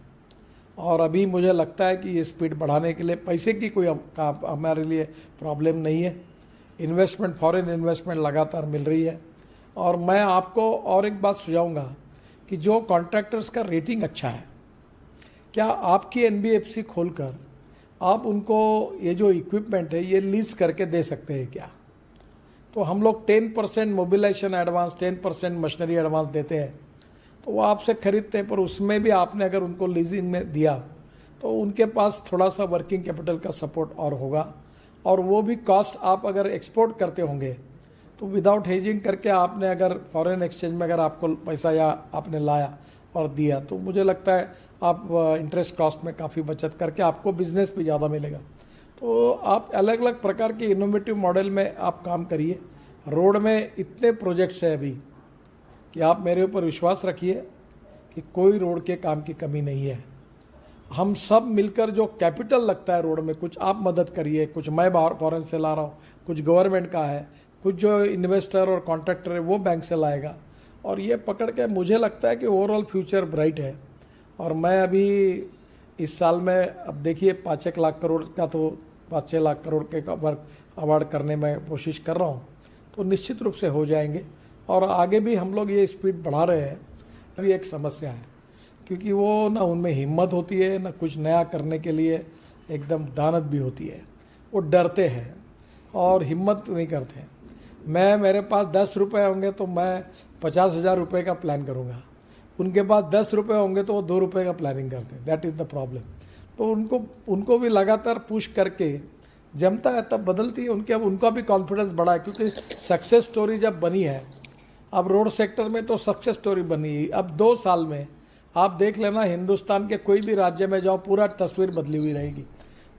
Speaker 5: और अभी मुझे लगता है कि ये स्पीड बढ़ाने के लिए पैसे की कोई हमारे लिए प्रॉब्लम नहीं है। इन्वेस्टमेंट, फॉरेन इन्वेस्टमेंट लगातार मिल रही है। और मैं आपको और एक बात सुझाऊंगा कि जो कॉन्ट्रैक्टर्स का रेटिंग अच्छा है, क्या आपकी NBFC खोलकर आप उनको ये जो इक्विपमेंट है ये लीज करके दे सकते हैं क्या? तो हम लोग 10% मोबिलाइजेशन एडवांस, 10% मशीनरी एडवांस देते हैं, तो वो आपसे खरीदते हैं, पर उसमें भी आपने अगर उनको लीजिंग में दिया तो उनके पास थोड़ा सा वर्किंग कैपिटल का सपोर्ट और होगा। और वो भी कॉस्ट आप अगर एक्सपोर्ट करते होंगे तो विदाउट हेजिंग करके आपने अगर फॉरेन एक्सचेंज में अगर आपको पैसा या आपने लाया और दिया तो मुझे लगता है आप इंटरेस्ट कॉस्ट में काफ़ी बचत करके आपको बिजनेस भी ज़्यादा मिलेगा। तो आप अलग अलग प्रकार के इनोवेटिव मॉडल में आप काम करिए। रोड में इतने प्रोजेक्ट्स हैं अभी कि आप मेरे ऊपर विश्वास रखिए कि कोई रोड के काम की कमी नहीं है। हम सब मिलकर जो कैपिटल लगता है रोड में, कुछ आप मदद करिए, कुछ मैं बाहर फॉरेन से ला रहा हूँ, कुछ गवर्नमेंट का है, कुछ जो इन्वेस्टर और कॉन्ट्रैक्टर है वो बैंक से लाएगा, और ये पकड़ के मुझे लगता है कि ओवरऑल फ्यूचर ब्राइट है। और मैं अभी इस साल में अब देखिए 5-1 लाख करोड़ का तो 5-6 लाख करोड़ के अवार्ड करने में कोशिश कर रहा हूँ, तो निश्चित रूप से हो जाएंगे। और आगे भी हम लोग ये स्पीड बढ़ा रहे हैं। अभी एक समस्या है क्योंकि वो ना उनमें हिम्मत होती है, ना कुछ नया करने के लिए एकदम दानत भी होती है। वो डरते हैं और हिम्मत नहीं करते हैं। मेरे पास 10 रुपये होंगे तो मैं 50,000 रुपये का प्लान करूँगा, उनके पास 10 रुपये होंगे तो वो 2 रुपये का प्लानिंग करते हैं। That is the problem. तो उनको भी लगातार पुश करके जमता है तब बदलती है उनके। अब उनका भी कॉन्फिडेंस बढ़ा है क्योंकि सक्सेस स्टोरी जब बनी है, अब रोड सेक्टर में तो सक्सेस स्टोरी बनी है। अब 2 साल में आप देख लेना, हिंदुस्तान के कोई भी राज्य में जाओ पूरा तस्वीर बदली हुई रहेगी।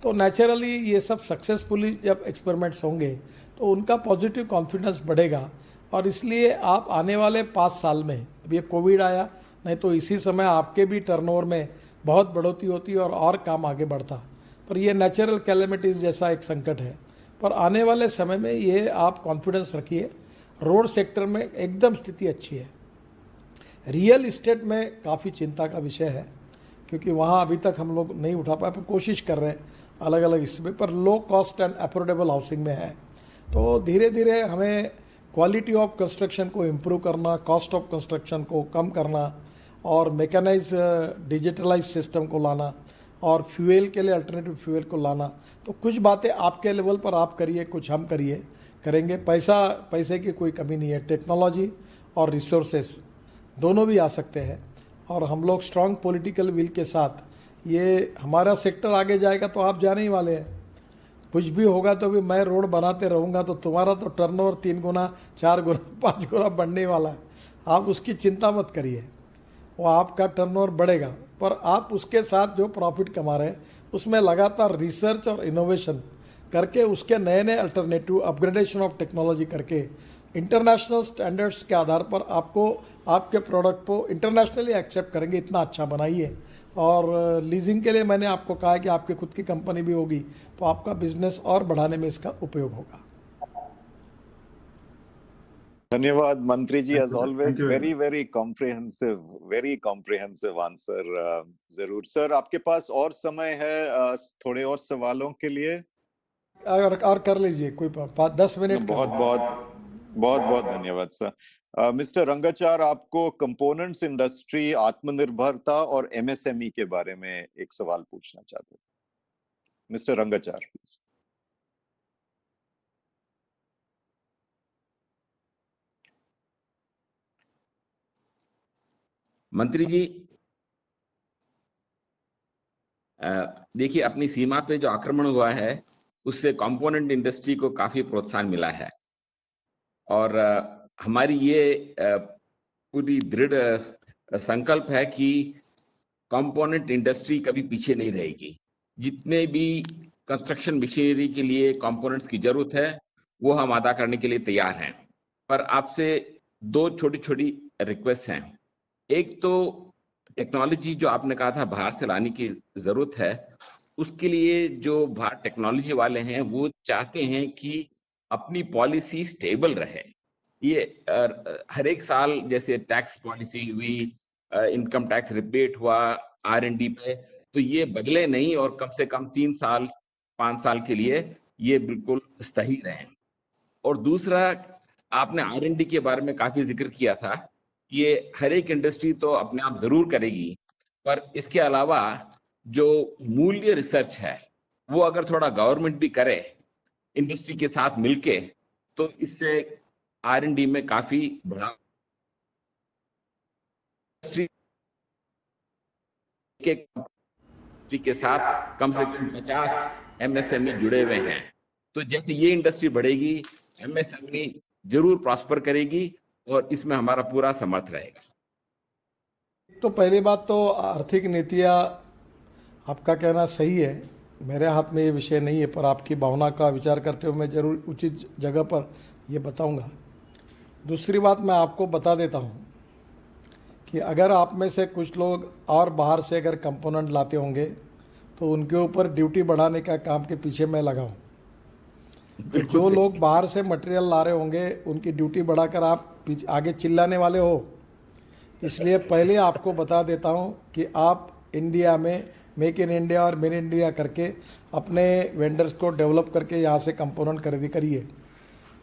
Speaker 5: तो नेचुरली ये सब सक्सेसफुली जब एक्सपेरिमेंट्स होंगे तो उनका पॉजिटिव कॉन्फिडेंस बढ़ेगा। और इसलिए आप आने वाले 5 साल में, अब ये कोविड आया, नहीं तो इसी समय आपके भी टर्नओवर में बहुत बढ़ोतरी होती और काम आगे बढ़ता। पर ये नेचुरल कैलेमिटीज़ जैसा एक संकट है, पर आने वाले समय में ये आप कॉन्फिडेंस रखिए, रोड सेक्टर में एकदम स्थिति अच्छी है। रियल इस्टेट में काफ़ी चिंता का विषय है, क्योंकि वहाँ अभी तक हम लोग नहीं उठा पाए, पर कोशिश कर रहे हैं अलग अलग इसमें, पर low cost and affordable housing में है। तो धीरे धीरे हमें क्वालिटी ऑफ कंस्ट्रक्शन को इम्प्रूव करना, कॉस्ट ऑफ कंस्ट्रक्शन को कम करना, और मैकेनाइज डिजिटलाइज सिस्टम को लाना, और फ्यूल के लिए अल्टरनेटिव फ्यूल को लाना। तो कुछ बातें आपके लेवल पर आप करिए, कुछ हम करेंगे। पैसे की कोई कमी नहीं है, टेक्नोलॉजी और रिसोर्सेस दोनों भी आ सकते हैं, और हम लोग स्ट्रांग पॉलिटिकल विल के साथ ये हमारा सेक्टर आगे जाएगा। तो आप जाने ही वाले हैं, कुछ भी होगा तो भी मैं रोड बनाते रहूँगा तो तुम्हारा तो टर्नओवर 3 गुना 4 गुना 5 गुना बढ़ने वाला है। आप उसकी चिंता मत करिए, वो आपका टर्नओवर बढ़ेगा, पर आप उसके साथ जो प्रॉफिट कमा रहे हैं उसमें लगातार रिसर्च और इनोवेशन करके, उसके नए नए अल्टरनेटिव, अपग्रेडेशन ऑफ टेक्नोलॉजी करके, इंटरनेशनल स्टैंडर्ड्स के आधार पर आपको आपके प्रोडक्ट को इंटरनेशनली एक्सेप्ट करेंगे, इतना अच्छा बनाइए। और लीजिंग के लिए मैंने आपको कहा है कि आपकी खुद की कंपनी भी होगी तो आपका बिजनेस और बढ़ाने में इसका उपयोग होगा।
Speaker 1: धन्यवाद मंत्री ji, as always very comprehensive answer. जरूर सर, आपके पास और समय है थोड़े और सवालों के लिए?
Speaker 5: और कर लीजिए, कोई 10 मिनट।
Speaker 1: बहुत धन्यवाद सर। मिस्टर रंगाचार, आपको कंपोनेंट्स इंडस्ट्री, आत्मनिर्भरता और एमएसएमई के बारे में एक सवाल पूछना चाहते हैं। मिस्टर रंगाचार।
Speaker 8: मंत्री जी, देखिए, अपनी सीमा पे जो आक्रमण हुआ है उससे कंपोनेंट इंडस्ट्री को काफी प्रोत्साहन मिला है, और हमारी ये पूरी दृढ़ संकल्प है कि कंपोनेंट इंडस्ट्री कभी पीछे नहीं रहेगी। जितने भी कंस्ट्रक्शन मशीनरी के लिए कंपोनेंट्स की जरूरत है वो हम अदा करने के लिए तैयार हैं। पर आपसे 2 छोटी रिक्वेस्ट हैं। एक तो टेक्नोलॉजी जो आपने कहा था बाहर से लाने की जरूरत है, उसके लिए जो बाहर टेक्नोलॉजी वाले हैं वो चाहते हैं कि अपनी पॉलिसी स्टेबल रहे। ये हर एक साल जैसे टैक्स पॉलिसी हुई, इनकम टैक्स रिबेट हुआ R&D पे, तो ये बदले नहीं, और कम से कम 3 साल 5 साल के लिए ये बिल्कुल सही रहे। और दूसरा, आपने R&D के बारे में काफी जिक्र किया था। ये हर एक इंडस्ट्री तो अपने आप जरूर करेगी, पर इसके अलावा जो मूल्य रिसर्च है वो अगर थोड़ा गवर्नमेंट भी करे इंडस्ट्री के साथ मिलके, तो इससे R&D में काफी बढ़ा के साथ कम से कम 50 MSME जुड़े हुए हैं। तो जैसे ये इंडस्ट्री बढ़ेगी, MSME जरूर प्रॉस्पर करेगी, और इसमें हमारा पूरा समर्थ रहेगा।
Speaker 5: तो पहली बात तो आर्थिक नीतियाँ, आपका कहना सही है, मेरे हाथ में ये विषय नहीं है, पर आपकी भावना का विचार करते हुए मैं जरूर उचित जगह पर ये बताऊंगा। दूसरी बात मैं आपको बता देता हूँ कि अगर आप में से कुछ लोग और बाहर से अगर कंपोनेंट लाते होंगे तो उनके ऊपर ड्यूटी बढ़ाने का काम के पीछे मैं लगा हूँ। जो लोग बाहर से मटेरियल ला रहे होंगे उनकी ड्यूटी बढ़ाकर आप आगे चिल्लाने वाले हो, इसलिए पहले आपको बता देता हूँ कि आप इंडिया में मेक इन इंडिया और मेड इन इंडिया करके अपने वेंडर्स को डेवलप करके यहाँ से कंपोनेंट खरीदी करिए।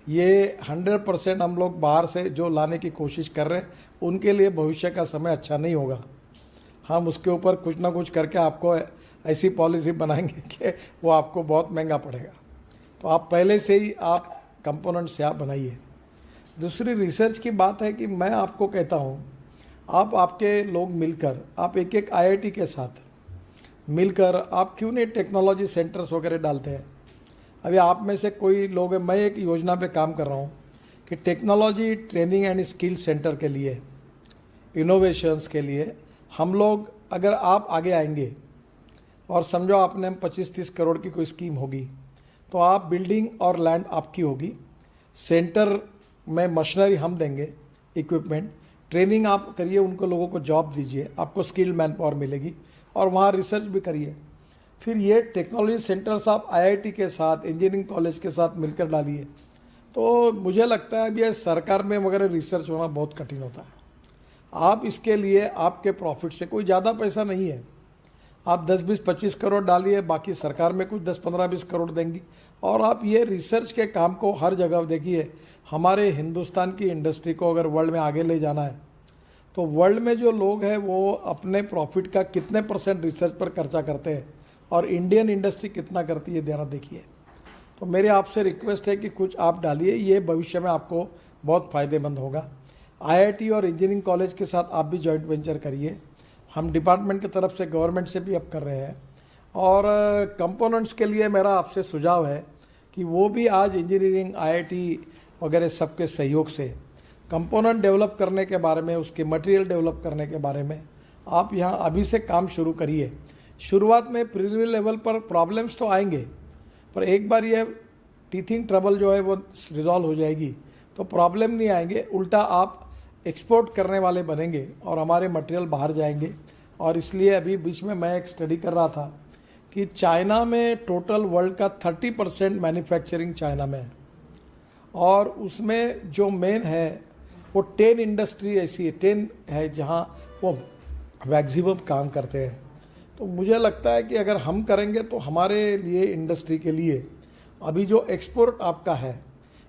Speaker 5: ये 100% हम लोग बाहर से जो लाने की कोशिश कर रहे हैं उनके लिए भविष्य का समय अच्छा नहीं होगा। हम उसके ऊपर कुछ ना कुछ करके आपको ऐसी पॉलिसी बनाएंगे कि वो आपको बहुत महंगा पड़ेगा। तो आप पहले से ही आप कंपोनेंट्स आप बनाइए। दूसरी रिसर्च की बात है कि मैं आपको कहता हूँ, आप आपके लोग मिलकर, आप एक एक IIT के साथ मिलकर आप क्यों नहीं टेक्नोलॉजी सेंटर्स वगैरह डालते हैं। अभी आप में से कोई लोग हैं, मैं एक योजना पे काम कर रहा हूँ कि technology training and skill centre के लिए, इनोवेशंस के लिए हम लोग, अगर आप आगे आएंगे और समझो आपने 25-30 करोड़ की कोई स्कीम होगी, तो आप बिल्डिंग और लैंड आपकी होगी, सेंटर में मशीनरी हम देंगे, इक्विपमेंट, ट्रेनिंग आप करिए, उनको लोगों को जॉब दीजिए, आपको स्किल्ड मैन पावर मिलेगी और वहाँ रिसर्च भी करिए। फिर ये टेक्नोलॉजी सेंटर्स आप आईआईटी के साथ, इंजीनियरिंग कॉलेज के साथ मिलकर डालिए, तो मुझे लगता है अभी सरकार में वगैरह रिसर्च होना बहुत कठिन होता है। आप इसके लिए आपके प्रॉफिट से कोई ज़्यादा पैसा नहीं है, आप 10, 20, 25 करोड़ डालिए, बाकी सरकार में कुछ 10, 15, 20 करोड़ देंगी और आप ये रिसर्च के काम को हर जगह देखिए। हमारे हिंदुस्तान की इंडस्ट्री को अगर वर्ल्ड में आगे ले जाना है तो वर्ल्ड में जो लोग हैं वो अपने प्रॉफिट का कितने % रिसर्च पर खर्चा करते हैं और इंडियन इंडस्ट्री कितना करती है, जरा देखिए। तो मेरे आपसे रिक्वेस्ट है कि कुछ आप डालिए, ये भविष्य में आपको बहुत फ़ायदेमंद होगा। आईआईटी और इंजीनियरिंग कॉलेज के साथ आप भी जॉइंट वेंचर करिए, हम डिपार्टमेंट की तरफ से, गवर्नमेंट से भी अब कर रहे हैं। और कंपोनेंट्स के लिए मेरा आपसे सुझाव है कि वो भी आज इंजीनियरिंग, आईआईटी वगैरह सबके सहयोग से कंपोनेंट डेवलप करने के बारे में, उसके मटेरियल डेवलप करने के बारे में आप यहाँ अभी से काम शुरू करिए। शुरुआत में प्रीलिमिनरी लेवल पर प्रॉब्लम्स तो आएंगे, पर एक बार ये टीथिंग ट्रबल जो है वो रिजॉल्व हो जाएगी तो प्रॉब्लम नहीं आएंगे, उल्टा आप एक्सपोर्ट करने वाले बनेंगे और हमारे मटेरियल बाहर जाएंगे। और इसलिए अभी बीच में मैं एक स्टडी कर रहा था कि चाइना में टोटल वर्ल्ड का 30% मैन्युफैक्चरिंग चाइना में है और उसमें जो मेन है वो 10 इंडस्ट्री ऐसी है, 10 है जहाँ वो मैक्सिमम काम करते हैं। तो मुझे लगता है कि अगर हम करेंगे तो हमारे लिए, इंडस्ट्री के लिए, अभी जो एक्सपोर्ट आपका है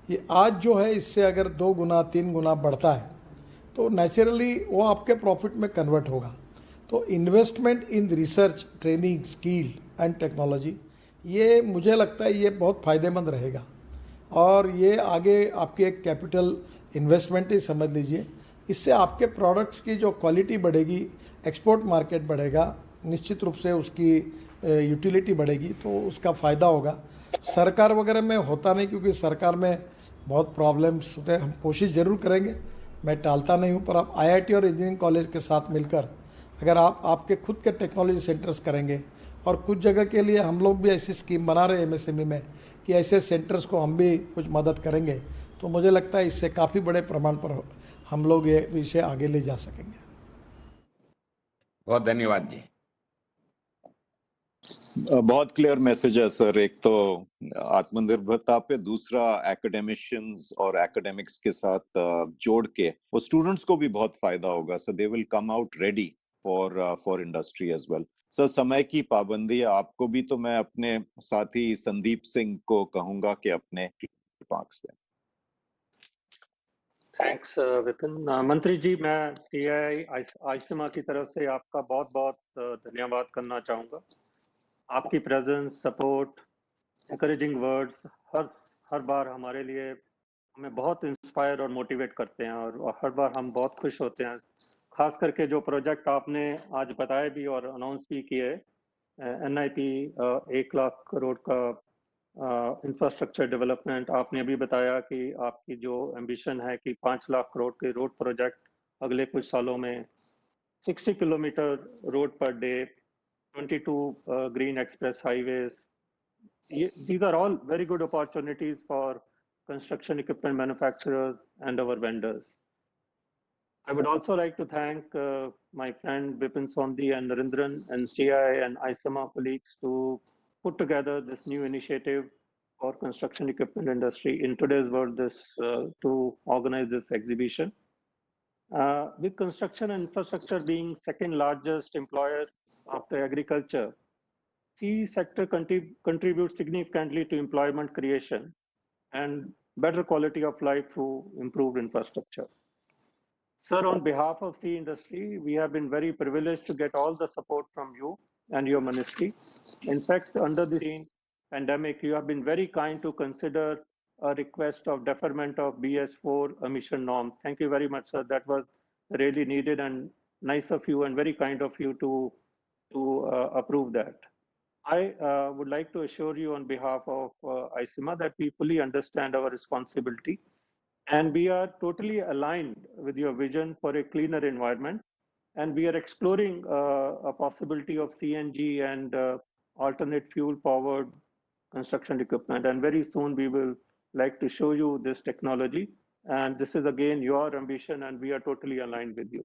Speaker 5: ये आज जो है इससे अगर 2 गुना 3 गुना बढ़ता है तो नेचुरली वो आपके प्रॉफिट में कन्वर्ट होगा। तो investment in research, training, skill and technology, ये मुझे लगता है ये बहुत फ़ायदेमंद रहेगा और ये आगे आपकी एक कैपिटल इन्वेस्टमेंट ही समझ लीजिए। इससे आपके प्रोडक्ट्स की जो क्वालिटी बढ़ेगी, एक्सपोर्ट मार्केट बढ़ेगा, निश्चित रूप से उसकी यूटिलिटी बढ़ेगी, तो उसका फ़ायदा होगा। सरकार वगैरह में होता नहीं क्योंकि सरकार में बहुत प्रॉब्लम्स होते हैं। हम कोशिश ज़रूर करेंगे, मैं टालता नहीं हूँ, पर आप आईआईटी और इंजीनियरिंग कॉलेज के साथ मिलकर अगर आप आपके खुद के टेक्नोलॉजी सेंटर्स करेंगे, और कुछ जगह के लिए हम लोग भी ऐसी स्कीम बना रहे हैं एमएसएमई में कि ऐसे सेंटर्स को हम भी कुछ मदद करेंगे, तो मुझे लगता है इससे काफ़ी बड़े प्रमाण पर हम लोग ये विषय आगे ले जा सकेंगे।
Speaker 8: बहुत धन्यवाद जी।
Speaker 1: बहुत क्लियर मैसेज है सर। एक तो आत्मनिर्भरता पे, दूसरा एकेडमिशियंस और एकेडमिक्स के साथ जोड़ के वो स्टूडेंट्स को भी बहुत फायदा होगा। So they will come out ready for industry as well. Sir समय की पाबंदी है, आपको भी, तो मैं अपने साथी संदीप सिंह को कहूंगा कि अपने रिमार्क्स दें।
Speaker 9: थैंक्स विपिन। मंत्री जी, मैं सीआईआई आईसीएमआर की तरफ से आपका बहुत बहुत धन्यवाद करना चाहूँगा। आपकी प्रेजेंस, सपोर्ट, एनकरेजिंग वर्ड्स हर बार हमारे लिए, हमें बहुत इंस्पायर और मोटिवेट करते हैं और हर बार हम बहुत खुश होते हैं। खास करके जो प्रोजेक्ट आपने आज बताए भी और अनाउंस भी किए, एनआईपी 1 लाख करोड़ का इंफ्रास्ट्रक्चर डेवलपमेंट, आपने अभी बताया कि आपकी जो एम्बिशन है कि 5 लाख करोड़ के रोड प्रोजेक्ट अगले कुछ सालों में, 60 kilometre road per day, 22 green express highways. These are all very good opportunities for construction equipment manufacturers and our vendors. I would also like to thank my friend Bipin Sondhi and Narendran and CI and ISEMA colleagues to put together this new initiative for construction equipment industry in today's world, to organize this exhibition. With construction and infrastructure being second largest employer after agriculture, CE sector contributes significantly to employment creation and better quality of life through improved infrastructure. Sir, on behalf of CE industry, we have been very privileged to get all the support from you and your ministry. In fact, under the pandemic, you have been very kind to consider a request of deferment of BS4 emission norm. Thank you very much, sir. That was really needed and nice of you and very kind of you to approve that. I would like to assure you on behalf of ISEMA that we fully understand our responsibility and we are totally aligned with your vision for a cleaner environment. And we are exploring a possibility of CNG and alternate fuel powered construction equipment. And very soon we will like to show you this technology And this is again your ambition, and we are totally aligned with you.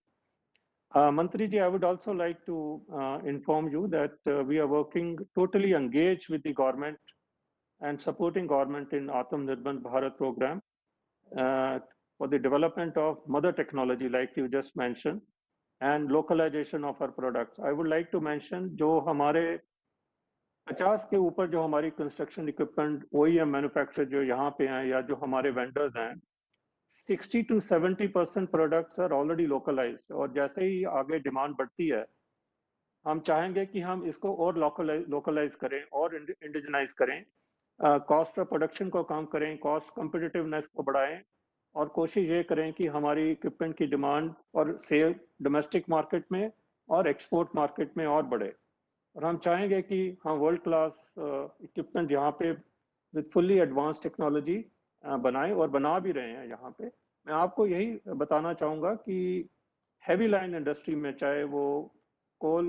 Speaker 9: Mantriji, I would also like to inform you that we are working totally engaged with the government and supporting government in Atmanirbhar Bharat program for the development of mother technology, like you just mentioned, and localization of our products. I would like to mention जो हमारे 50 के ऊपर जो हमारी construction equipment OEM manufacture जो यहाँ पे हैं या जो हमारे वेंडर्स हैं, 60 to 70% products are already localised, और जैसे ही आगे डिमांड बढ़ती है हम चाहेंगे कि हम इसको और लोकलाइज करें और इंडिजनाइज करें, कॉस्ट ऑफ प्रोडक्शन को कम करें, कॉस्ट कम्पिटिटिवनेस को बढ़ाएं, और कोशिश ये करें कि हमारी इक्विपमेंट की डिमांड और सेल डोमेस्टिक मार्केट में और एक्सपोर्ट मार्केट में और बढ़े। और हम चाहेंगे कि हम वर्ल्ड क्लास इक्विपमेंट यहाँ पे विद फुल्ली एडवांस टेक्नोलॉजी बनाएं, और बना भी रहे हैं यहाँ पे। मैं आपको यही बताना चाहूँगा कि हैवी लाइन इंडस्ट्री में, चाहे वो कोल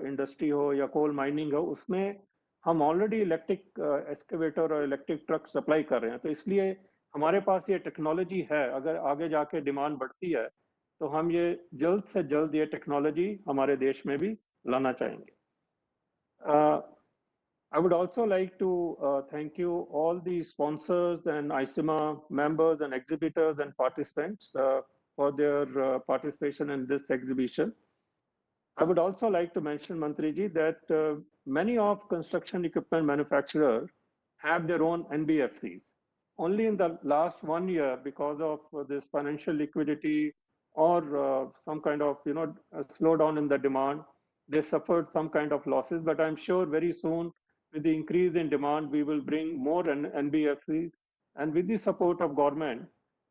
Speaker 9: इंडस्ट्री हो या कोल माइनिंग हो, उसमें हम ऑलरेडी इलेक्ट्रिक एक्सकेवेटर और इलेक्ट्रिक ट्रक सप्लाई कर रहे हैं। तो इसलिए हमारे पास ये टेक्नोलॉजी है, अगर आगे जाके डिमांड बढ़ती है तो हम ये जल्द से जल्द ये टेक्नोलॉजी हमारे देश में भी लाना चाहेंगे। I would also like to thank you all the sponsors and ICIMA members and exhibitors and participants for their participation in this exhibition. I would also like to mention, Mantriji, that many of construction equipment manufacturers have their own NBFCs. Only in the last 1 year, because of this financial liquidity or some kind of a slowdown in the demand, they suffered some kind of losses. But I'm sure very soon, with the increase in demand, we will bring more NBFCs, and with the support of government,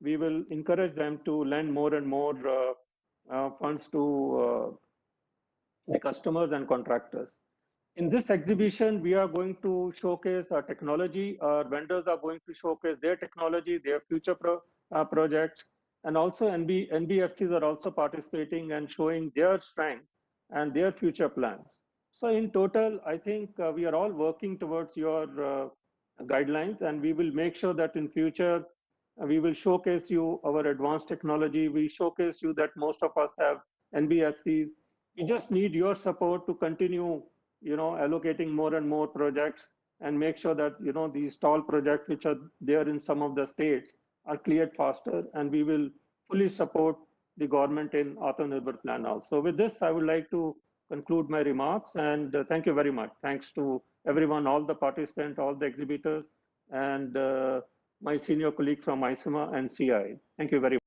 Speaker 9: we will encourage them to lend more and more funds to the customers and contractors. In this exhibition, we are going to showcase our technology. Our vendors are going to showcase their technology, their future projects, and also NBFCs are also participating and showing their strength and their future plans. So in total, I think we are all working towards your guidelines, and we will make sure that in future, we will showcase you our advanced technology. We showcase you that most of us have NBFCs. We just need your support to continue allocating more and more projects and make sure that these stall projects which are there in some of the states are cleared faster, and we will fully support the government in Atmanirbhar plan also. With this, I would like to conclude my remarks, and thank you very much. Thanks to everyone, all the participants, all the exhibitors, and my senior colleagues from ICIMA and CII. Thank you very much.